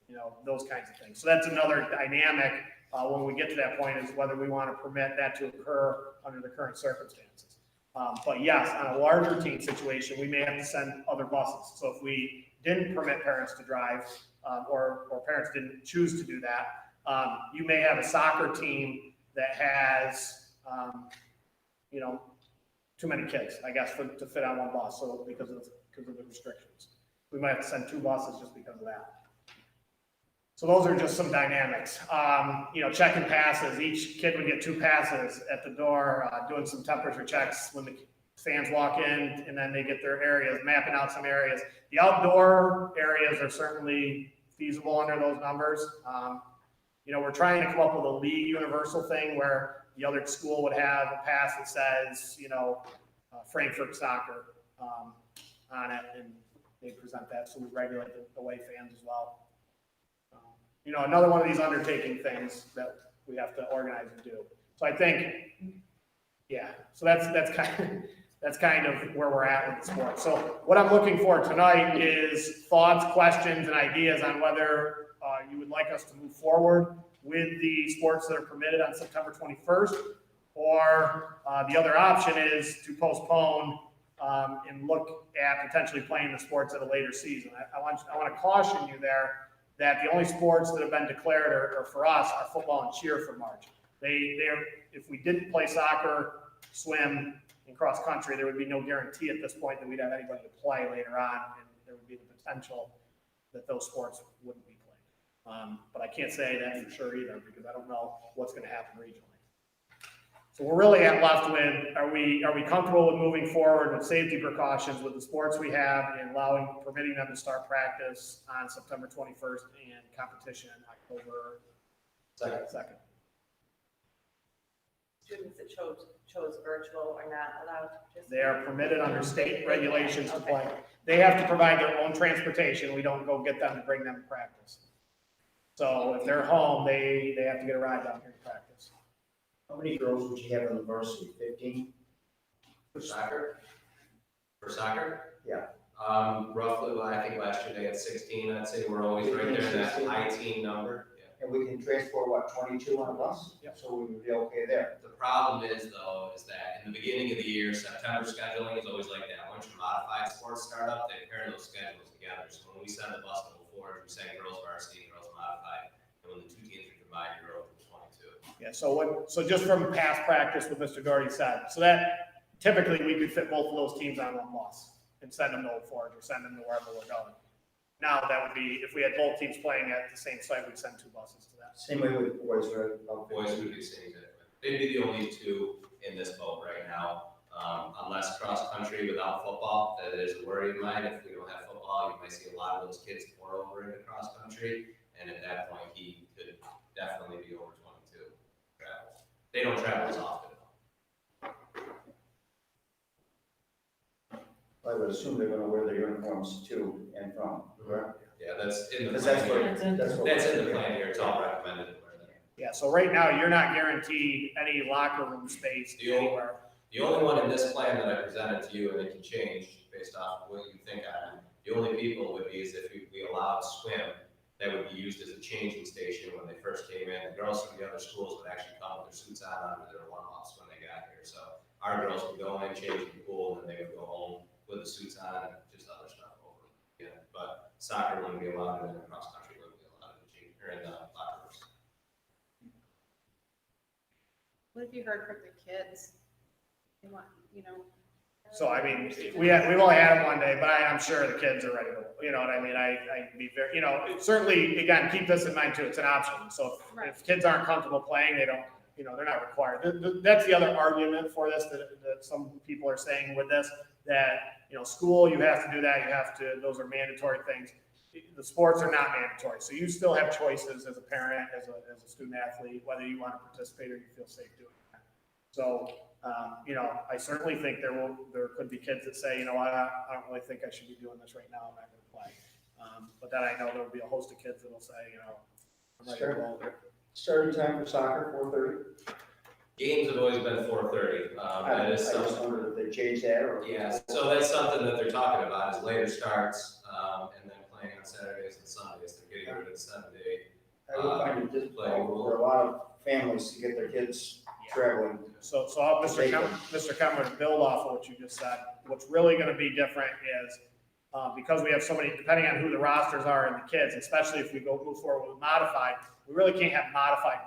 You know, those kinds of things. So that's another dynamic when we get to that point, is whether we want to permit that to occur under the current circumstances. But yes, on a larger team situation, we may have to send other buses. So if we didn't permit parents to drive, or parents didn't choose to do that, you may have a soccer team that has, you know, too many kids, I guess, to fit on one bus. So because of the restrictions, we might have to send two buses just because of that. So those are just some dynamics. You know, checking passes. Each kid would get 2 passes at the door, doing some temperature checks when the fans walk in, and then they get their areas, mapping out some areas. The outdoor areas are certainly feasible under those numbers. You know, we're trying to come up with a league universal thing where the other school would have a pass that says, you know, Frankfurt soccer on it, and they present that, so we regulate the away fans as well. You know, another one of these undertaking things that we have to organize and do. So I think, yeah, so that's kind of where we're at with the sport. So what I'm looking for tonight is thoughts, questions, and ideas on whether you would like us to move forward with the sports that are permitted on September 21st, or the other option is to postpone and look at potentially playing the sports at a later season. I want to caution you there that the only sports that have been declared are for us are football and cheer for March. If we didn't play soccer, swim, and cross country, there would be no guarantee at this point that we'd have anybody to play later on, and there would be the potential that those sports wouldn't be played. But I can't say that for sure either, because I don't know what's going to happen regionally. So we're really left with, are we comfortable with moving forward with safety precautions with the sports we have and permitting them to start practice on September 21st and competition October 2nd? Students that chose virtual are not allowed to participate? They are permitted under state regulations to play. They have to provide their own transportation. We don't go get them to bring them to practice. So if they're home, they have to get a ride down here to practice. How many girls would you have on the varsity? 15? For soccer? For soccer? Yeah. Roughly, well, I think last year they had 16. I'd say we're always right there in that 16. high teen number. Yeah. And we can transport, what, 22 on a bus? Yep. So we would be okay there. The problem is though, is that in the beginning of the year, September scheduling is always like that. Once your modified sports start up, they pair those schedules together. So when we send the bus to forward, we say girls varsity, girls modified. And when the two teams are combined, you're over 22. Yeah, so just from past practice, what Mr. Doherty said, so that typically we could fit both of those teams on one bus and send them to Old Forge or send them to wherever we're going. Now, that would be, if we had both teams playing at the same site, we'd send 2 buses to that. Same way with boys, right? Boys would be the same exactly. They'd be the only 2 in this boat right now. Unless cross-country without football, that is a worry of mine. If we don't have football, you might see a lot of those kids pour over into cross-country. And at that point, he could definitely be over 22 travel. They don't travel as often. I would assume they're gonna wear their uniforms to and from, correct? Yeah, that's in the Because plan that's here. what, that's what. That's in the plan here. It's all recommended. Yeah, so right now, you're not guaranteed any locker room space The only- anywhere. The only one in this plan that I presented to you, and it can change based off what you think on it, the only people would be is if we allowed swim, that would be used as a changing station when they first came in. The girls from the other schools would actually come with their suits on under their one-offs when they got here. So our girls would go in, change in the pool, and then they would go home with the suits on and just other stuff over. Yeah, but soccer wouldn't be allowed, and then cross country wouldn't be allowed in the change, or in the locker rooms. What have you heard from the kids? They want, So, I mean, we've only had it one day, but I'm sure the kids are ready to, you know what I mean? I'd be very, certainly, again, keep this in mind too, it's an option. So Right. if kids aren't comfortable playing, they don't, they're not required. That's the other argument for this, that some people are saying with this, that, school, you have to do that, those are mandatory things. The sports are not mandatory, so you still have choices as a parent, as a student athlete, whether you want to participate or you feel safe doing that. So, I certainly think there could be kids that say, I don't really think I should be doing this right now, I'm not gonna play. But then I know there'll be a host of kids that'll say, I'm ready to roll. Starting time for soccer, 4:30? Games have always been 4:30. I That is just something. wondered if they changed that or. Yeah, so that's something that they're talking about is later starts, and then playing on Saturdays and Sundays. They're getting rid of the 7-day. I would find it difficult for a lot of families to get their kids traveling. So Mr. Kemmer, to build off of what you just said, what's really gonna be different is, because we have so many, depending on who the rosters are and the kids, especially if we move forward with modified, we really can't have modified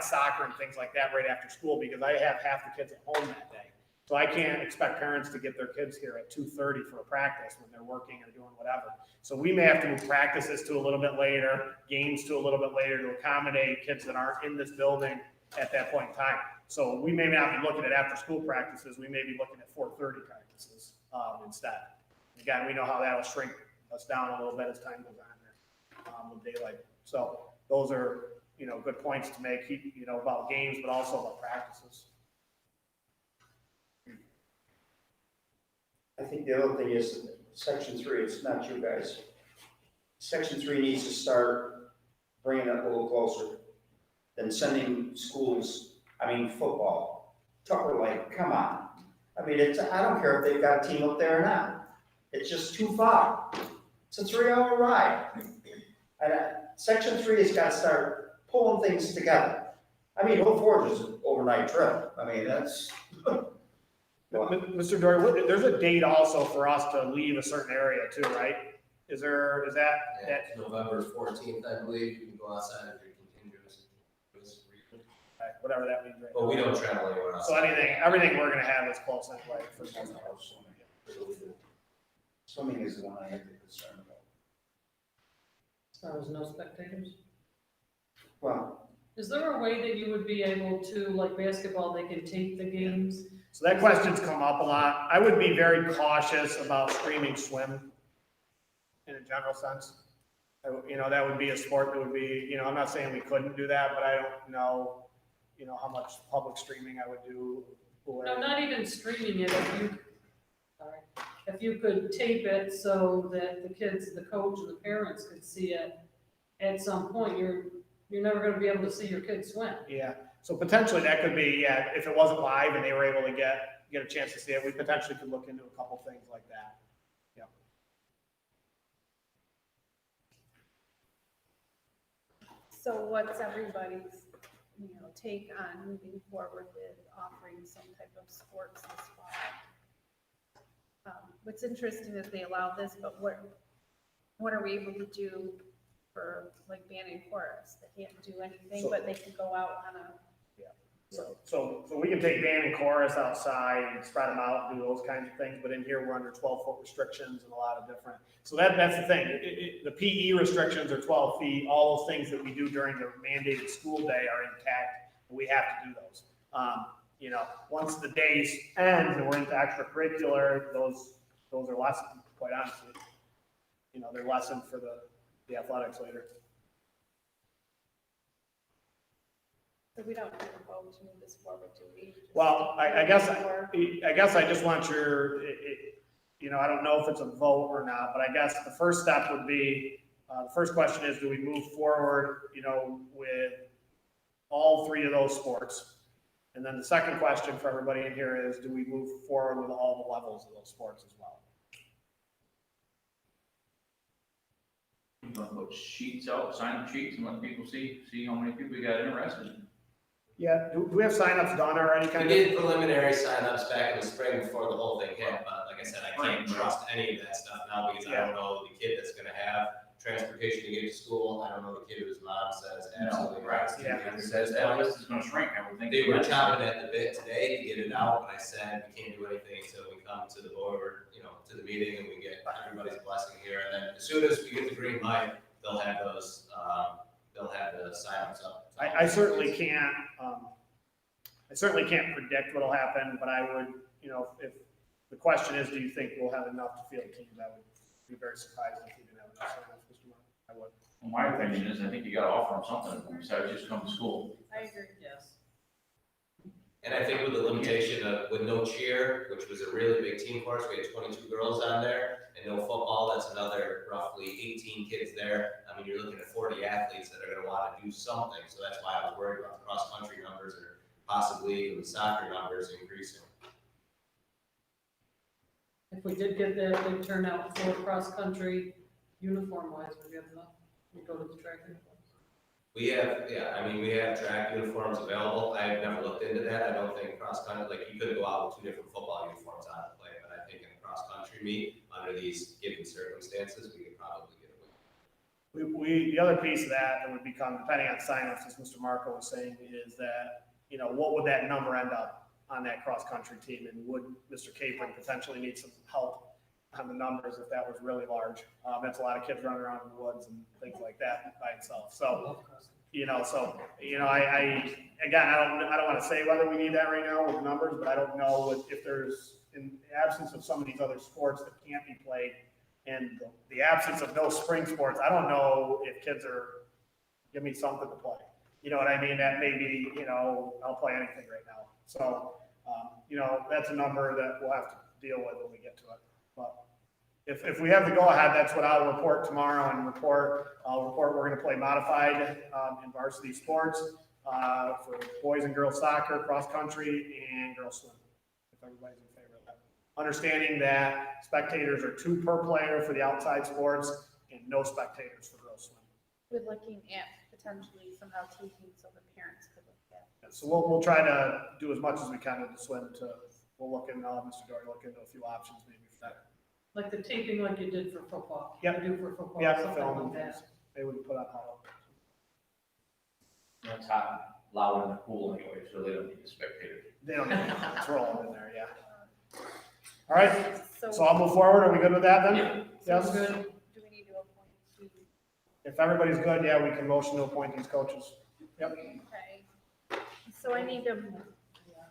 soccer and things like that right after school, because I have half the kids at home that day. So I can't expect parents to get their kids here at 2:30 for a practice when they're working or doing whatever. So we may have to move practices to a little bit later, games to a little bit later to accommodate kids that aren't in this building at that point in time. So we may not be looking at after-school practices, we may be looking at 4:30 practices instead. Again, we know how that'll shrink us down a little bit as time goes on there with daylight. So those are, good points to make, about games, but also about practices. I think the other thing is section 3, it's not you guys. Section 3 needs to start bringing it a little closer than sending schools, football. Tucker Lake, come on. I don't care if they've got a team up there or not. It's just too far. It's a 3-hour ride. And section 3 has got to start pulling things together. Old Forge is an overnight trip. That's. Mr. Dory, there's a date also for us to leave a certain area too, right? Is that? Yeah, November 14th, I believe, you can go outside of your continuous region. Whatever that means, right? But we don't travel anywhere else. So everything we're gonna have is close anyway for the most part. Swimming is the one I have to concern about. As far as no spectators? Well, Is there a way that you would be able to, like basketball, they can tape the games? So that question's come up a lot. I would be very cautious about streaming swim in a general sense. That would be a sport that would be, I'm not saying we couldn't do that, but I don't know, how much public streaming I would do. No, not even streaming it, if you could tape it so that the kids, the coach and the parents could see it at some point, you're never gonna be able to see your kids swim. Yeah, so potentially that could be, if it wasn't live and they were able to get a chance to see it, we potentially could look into a couple things like that. Yeah. So what's everybody's, take on moving forward with offering some type of sports this fall? What's interesting is they allow this, but what are we able to do for like band and chorus. They can't do anything, but they can go out on a. So we can take band and chorus outside and spread them out and do those kinds of things, but in here, we're under 12-foot restrictions and a lot of different. So that's the thing, the PE restrictions are 12 feet, all those things that we do during the mandated school day are intact, and we have to do those. You know, once the days end and we're into extracurricular, those are lessened, quite honestly. You know, they're lessened for the athletics later. So we don't have a vote to move this forward, do we? Just- Well, I guess I just want you know, I don't know if it's a vote or not, but I guess the first step would be, the first question is, do we move forward, you know, with all three of those sports? And then the second question for everybody in here is, do we move forward with all the levels of those sports as well? You want to put sheets out, sign up sheets and let people see how many people you got interested. Yeah, do we have signups done already, We kind of? did preliminary signups back in the spring before the whole thing hit, but like I said, I can't trust any of that stuff now because I don't know the kid that's gonna have transportation to get to school. I don't know the kid whose mom says absolutely right. Yeah. It says that list is gonna shrink, I would think. They were chopping at the bit today to get it out, but I said we can't do anything until we come to the board, you know, to the meeting and we get everybody's blessing here. And then as soon as we get the green light, they'll have those, they'll have the signups up. I certainly can't, predict what'll happen, but I would, you know, if the question is, do you think we'll have enough to field teams? I would be very surprised if we didn't have enough signups, Mr. Mark. I would. Well, my opinion is, I think you gotta offer them something besides just come to school. I agree. Yes. And I think with the limitation of, with no cheer, which was a really big team for us, we had 22 girls on there, and no football, that's another roughly 18 kids there. I mean, you're looking at 40 athletes that are gonna wanna do something, so that's why I was worried about the cross-country numbers or possibly even the soccer numbers increasing. If we did get that big turnout for cross-country, uniform-wise, we'd have enough. We'd go to the track uniforms. We have track uniforms available. I've never looked into that. I don't think cross-country, like, you could go out with 2 different football uniforms on to play, but I think in a cross-country meet, under these given circumstances, we could probably get away. The other piece of that would become, depending on signups, as Mr. Marco was saying, is that, you know, what would that number end up on that cross-country team? And would Mr. Capron potentially need some help on the numbers if that was really large? That's a lot of kids running around in the woods and things like that by itself. So, I don't want to say whether we need that right now with the numbers, but I don't know if there's, in the absence of some of these other sports that can't be played and the absence of no spring sports, I don't know if kids are, give me something to play. You know what I mean? That may be, you know, I'll play anything right now. So, that's a number that we'll have to deal with when we get to it. But if we have the go-ahead, that's what I'll report tomorrow and I'll report we're gonna play modified, in varsity sports, for boys and girls soccer, cross-country, and girls swim, if everybody's in favor of that. Understanding that spectators are 2 per player for the outside sports and no spectators for girls swim. We're looking at potentially somehow taking so the parents could look at. So we'll try to do as much as we can with the swim we'll look in, Mr. Dory, look into a few options maybe for that. Like the taping like you did for football. Yep. You do for football, Yeah, something film like and that. things. They would put on hollow. It's hot, loud in the pool anyway, so they don't need the spectators. They don't need to throw them in there, yeah. All right, so So I'll move forward. Are we good with that then? Yeah. Yes? Sounds good. do we need to appoint two? If everybody's good, yeah, we can motion to appoint these coaches. Yep. Okay. So I need a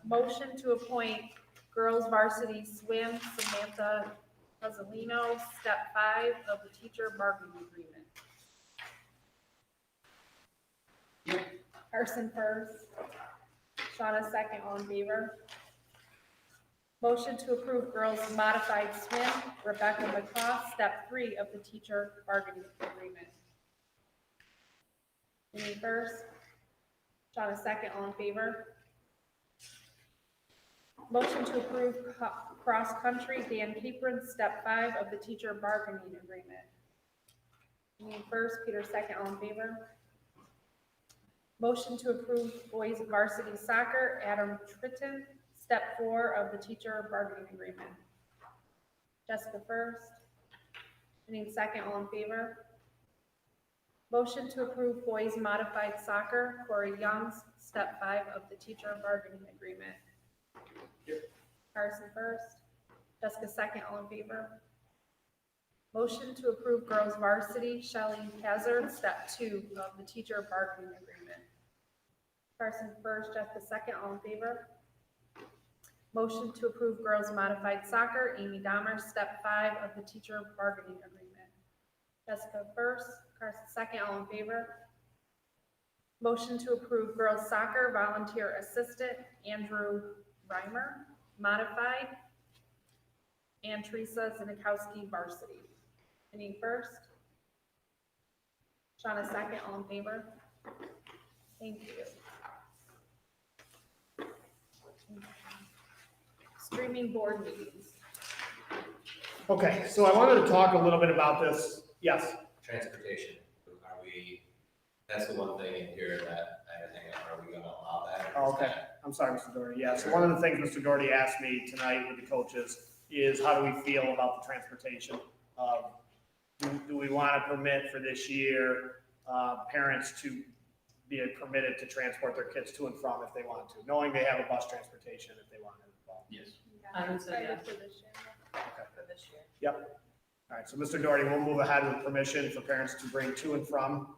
motion to appoint girls varsity swim Samantha Rosalino, step 5 of the teacher bargaining agreement. Carson first, Shauna second, all in favor. Motion to approve girls modified swim, Rebecca McCoss, step 3 of the teacher bargaining agreement. Me first, Shauna second, all in favor. Motion to approve cross-country, Dan Capron, step 5 of the teacher bargaining agreement. Me first, Peter second, all in favor. Motion to approve boys varsity soccer, Adam Tritton, step 4 of the teacher bargaining agreement. Jessica first. Janine second, all in favor. Motion to approve boys modified soccer, Corey Young's, step 5 of the teacher bargaining agreement. Carson first, Jessica second, all in favor? Motion to approve girls varsity, Shelley Hazard, step 2 of the teacher bargaining agreement. Carson first, Jessica second, all in favor? Motion to approve girls modified soccer, Amy Dahmer, step 5 of the teacher bargaining agreement. Jessica first, Carson second, all in favor? Motion to approve girls soccer volunteer assistant, Andrew Reimer, modified, and Teresa Zinikowski varsity. Any first? Shauna second, all in favor? Thank you. Streaming board meetings. Okay, so I wanted to talk a little bit about this. Yes, Transportation, are we, that's the one thing in here that I think, are we gonna allow that? or is Okay. that- I'm sorry, Mr. Doherty. Yeah, so one of the things Mr. Doherty asked me tonight with the coaches is how do we feel about the transportation? Do we want to permit for this year, parents to be permitted to transport their kids to and from if they want to, knowing they have a bus transportation if they want it as well? Yes. I would say yes. For this year. For this year. All right, so Mr. Doherty, we'll move ahead with permission for parents to bring to and from,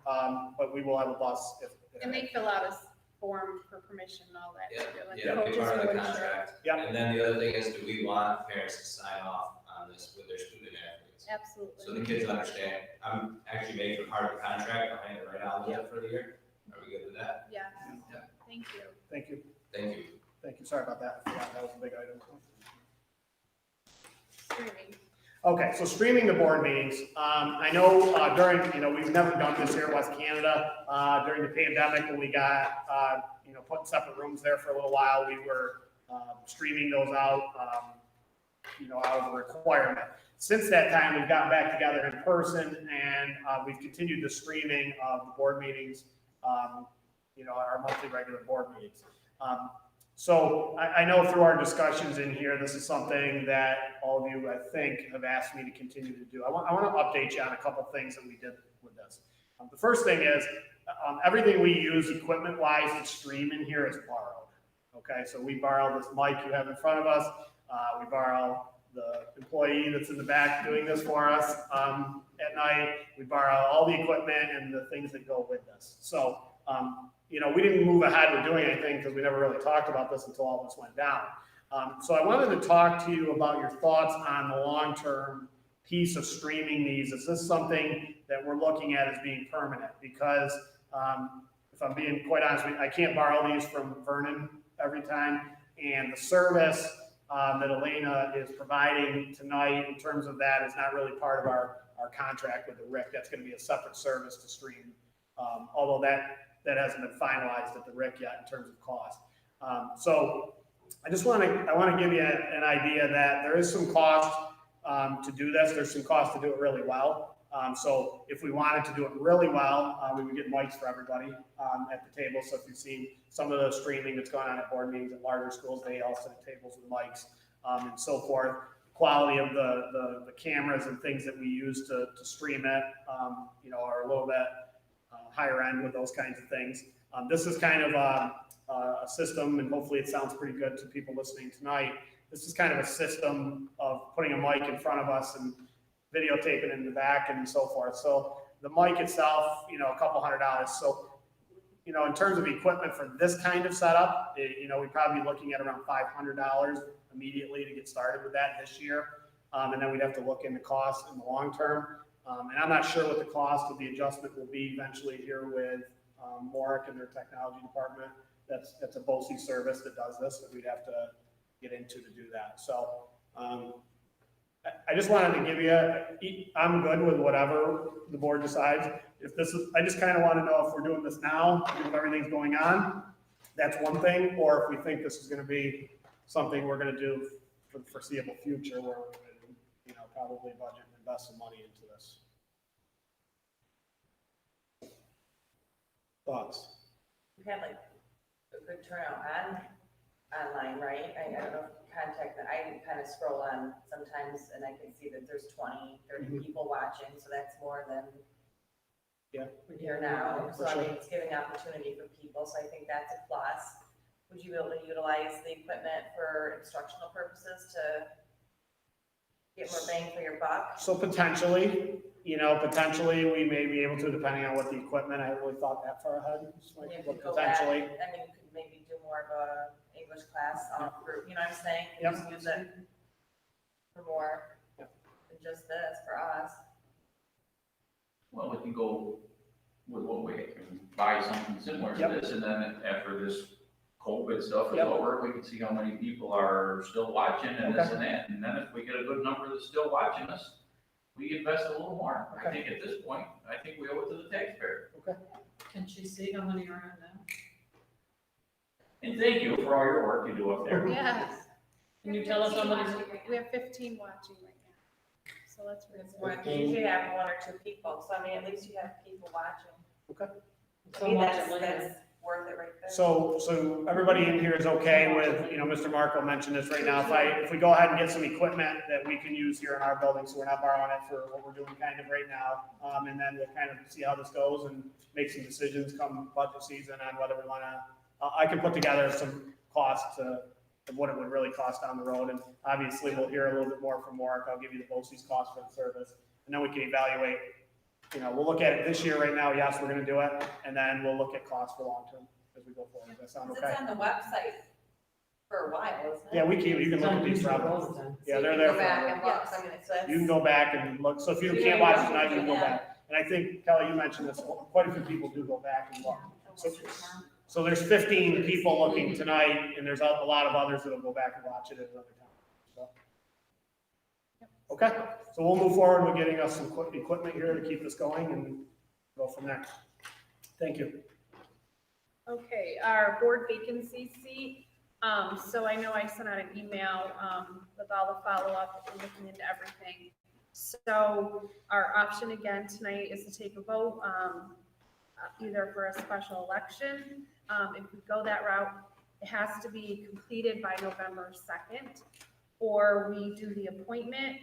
but we will have a bus if. And they fill out a form for permission and all that. too, like Yeah, coaches be part of the will ensure. contract. Yep. And then the other thing is, do we want parents to sign off on this with their student athletes? So Absolutely. the kids understand, I'm actually making it part of the contract behind it right now, for the year. Are we good with that? Yeah. Yeah. Thank you. Thank you. Thank you. Thank you. Sorry about that. Yeah, that was a big item. Streaming. Okay, so streaming the board meetings. I know during, we've never done this here in West Canada. During the pandemic, when we got, put in separate rooms there for a little while, we were streaming those out, out of a requirement. Since that time, we've gotten back together in person and we've continued the streaming of the board meetings, our monthly regular board meetings. So I know through our discussions in here, this is something that all of you, I think, have asked me to continue to do. I want to update you on a couple things that we did with this. The first thing is, everything we use equipment-wise to stream in here is borrowed. Okay, so we borrow this mic you have in front of us. We borrow the employee that's in the back doing this for us at night. We borrow all the equipment and the things that go with this. So, we didn't move ahead with doing anything because we never really talked about this until all this went down. So I wanted to talk to you about your thoughts on the long-term piece of streaming these. Is this something that we're looking at as being permanent? Because if I'm being quite honest with you, I can't borrow these from Vernon every time. And the service that Elena is providing tonight in terms of that is not really part of our contract with the RIC. That's going to be a separate service to stream, although that hasn't been finalized at the RIC yet in terms of cost. So I want to give you an idea that there is some cost to do this. There's some cost to do it really well. So if we wanted to do it really well, we would get mics for everybody at the table. So if you've seen some of the streaming that's going on at board meetings at larger schools, they all sit at tables with mics and so forth. Quality of the cameras and things that we use to stream it, are a little bit higher end with those kinds of things. This is kind of a system, and hopefully it sounds pretty good to people listening tonight. This is kind of a system of putting a mic in front of us and videotaping in the back and so forth. So the mic itself, a couple $100. So, in terms of equipment for this kind of setup, we'd probably be looking at around $500 immediately to get started with that this year. And then we'd have to look into costs in the long term. And I'm not sure what the cost of the adjustment will be eventually here with Morick and their technology department. That's a BOCES service that does this, that we'd have to get into to do that. So I just wanted to give you, I'm good with whatever the board decides. I just kind of want to know if we're doing this now, if everything's going on, that's one thing, or if we think this is going to be something we're going to do for the foreseeable future, where we're going to, probably budget and invest some money into this. Thoughts? We had like a good turnout online, right? I don't know if you contact that. I kind of scroll on sometimes and I can see that there's 20, 30 people watching, so that's more than Yeah. here now. So For I sure. mean, it's giving opportunity for people, so I think that's a plus. Would you be able to utilize the equipment for instructional purposes to get more bang for your buck? So potentially, potentially we may be able to, depending on what the equipment, I haven't really thought that far ahead. It's like, You but could go back, I potentially, mean, you could maybe do more of a English class off group, you know what I'm saying? Yep. Just use it for more than just this for us. Well, we can go with what we can buy something similar to Yep. this, and then after this COVID stuff is Yep. over, we can see how many people are still watching and this Okay. and that. And then if we get a good number that's still watching us, we invest a little more. I Okay. think at this point, I think we owe it to the taxpayer. Can she see how many are in now? And thank you for all your work you do up there. Yes, Can you tell us how many? we have 15 watching right now, so that's really It's good. one, you usually have one or two people, so I mean, at least you have people watching. So I mean, much that's, later. that's worth it right there. so everybody in here is okay with, Mr. Marco mentioned this right now. If we go ahead and get some equipment that we can use here in our building, so we're not borrowing it for what we're doing kind of right now. And then we'll kind of see how this goes and make some decisions come budget season on whether we want to, I can put together some costs of what it would really cost down the road. And obviously, we'll hear a little bit more from Warwick. I'll give you the BOCES cost for the service. And then we can evaluate, we'll look at it this year right now. Yes, we're going to do it. And then we'll look at costs for long-term as we go forward. Does that sound 'Cause okay? it's on the website for a while, isn't it? Yeah, you can look at these forever. So Yeah, you they're can there go back and forever. look, I mean, so that's. You can go back and look. So if you can't watch it tonight, you can go back. And I think, Kelly, you mentioned this, quite a few people do go back and look. So there's 15 people looking tonight, and there's a lot of others that'll go back and watch it at another time. So. Okay, so we'll move forward with getting us some equipment here to keep us going and go from there. Thank you. Okay, our board vacancy seat, so I know I sent out an email, with all the follow-up and looking into everything. So our option again tonight is to take a vote, either for a special election. If we go that route, it has to be completed by November 2nd, or we do the appointment.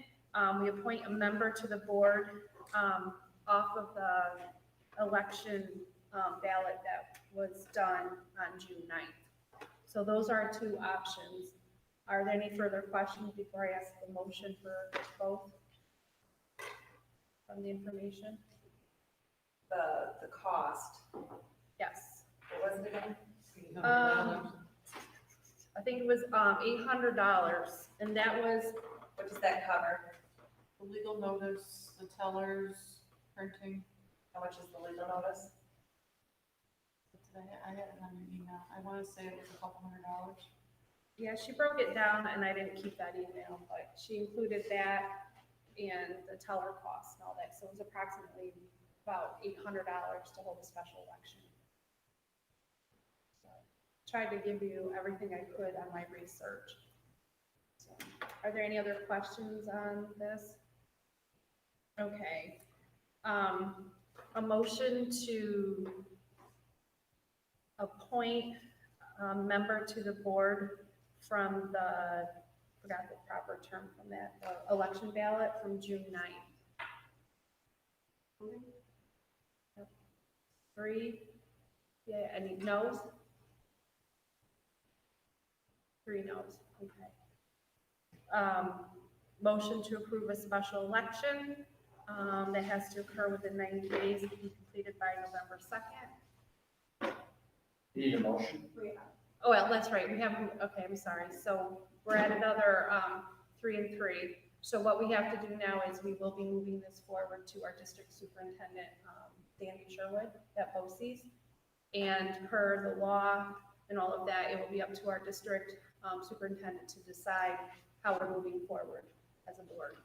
We appoint a member to the board, off of the election, ballot that was done on June 9th. So those are our two options. Are there any further questions before I ask the motion for both? From the information? The cost, Yes. what was it again? I think it was, $800, and that was, What does that cover? The legal notice, the tellers, printing. How much is the legal notice? I had it on your email. I want to say it was $200. yeah, she broke it down, and I didn't keep that email, but she included that and the teller costs and all that, so it was approximately about $800 to hold a special election. So, tried to give you everything I could on my research. So, are there any other questions on this? Okay. A motion to appoint a member to the board from the, forgot the proper term from that, the election ballot from June 9th. Yep. 3, yeah, any no's? 3 no's, okay. Motion to approve a special election, that has to occur within 90 days and be completed by November 2nd. Need a motion? Oh, well, that's right, we have, okay, I'm sorry, so we're at another, 3 and 3. So what we have to do now is we will be moving this forward to our district superintendent, Danny Sherwood at BOCES. And per the law and all of that, it will be up to our district, superintendent to decide how we're moving forward as a board.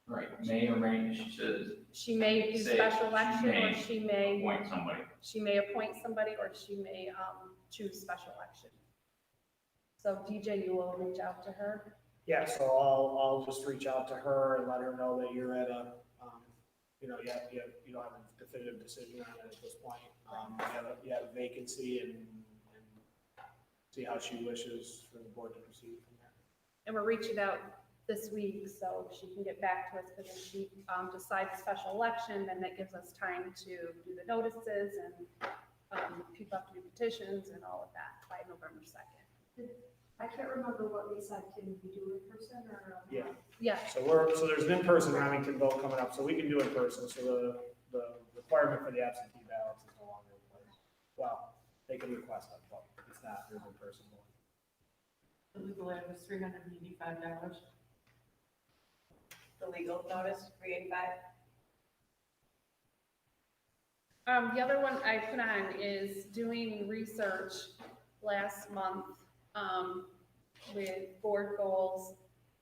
Right, may or may, she says, She may do Say special she election, or may she may, appoint somebody. she may appoint somebody, or she may, choose special election. So DJ, you will reach out to her? Yeah, so I'll just reach out to her and let her know that you're at a, you don't have a definitive decision on it at this point. You have a vacancy and see how she wishes for the board to proceed from there. And we're reaching out this week, so she can get back to us, because if she, decides special election, then that gives us time to do the notices and, people have to do petitions and all of that by November 2nd. I can't remember what we said, can we do in person or? Yeah. Yeah, So there's an in-person Remington vote coming up, so we can do in person, so the requirement for the absentee ballots is no longer in place. Well, they can request them, but it's not, there's in person vote. The legal ad was $385. The legal notice, 385. the other one I put on is doing research last month, with board goals,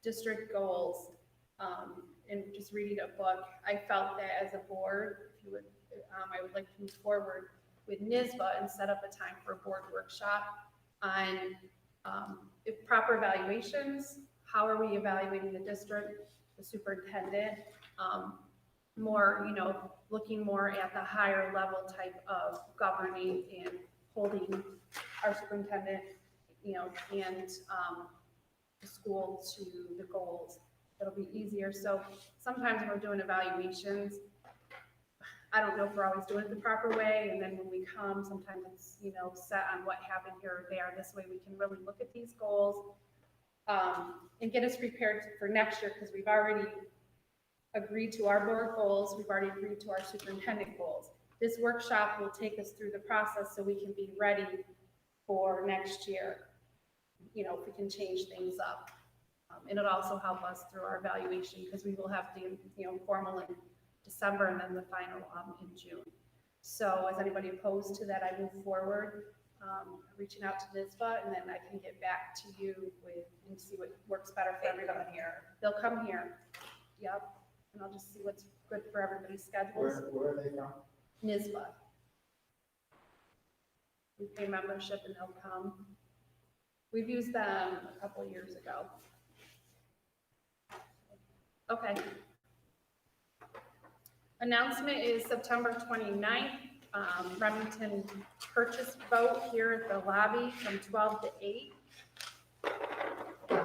district goals, and just reading a book. I felt that as a board, if you would, I would like to move forward with NISBA and set up a time for a board workshop on, if proper evaluations, how are we evaluating the district, the superintendent, more, looking more at the higher level type of governing and holding our superintendent, and the school to the goals. It'll be easier. So sometimes when we're doing evaluations, I don't know if we're always doing it the proper way, and then when we come, sometimes it's, set on what happened here or there. This way we can really look at these goals, and get us prepared for next year, because we've already agreed to our board goals, we've already agreed to our superintendent goals. This workshop will take us through the process so we can be ready for next year, if we can change things up. And it'll also help us through our evaluation, because we will have the, formal in December and then the final in June. So is anybody opposed to that? I move forward, reaching out to NISBA, and then I can get back to you and see what works better for everybody. They'll come here. Yep. And I'll just see what's good for everybody's schedules. Where are they from? NISBA. We pay membership and they'll come. We've used them a couple of years ago. Okay. Announcement is September 29th, Remington purchase vote here at the lobby from 12 to 8.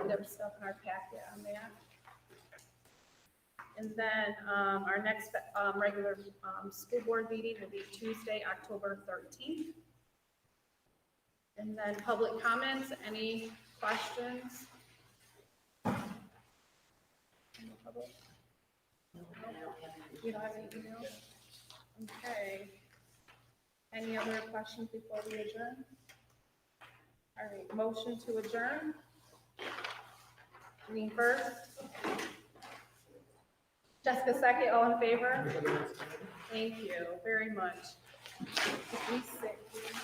There's stuff in our packet on that. And then our next regular school board meeting will be Tuesday, October 13th. And then public comments, any questions? You don't have any emails? Okay. Any other questions before we adjourn? All right, motion to adjourn. Jean first. Jessica second, all in favor? Thank you very much. Be sick, please.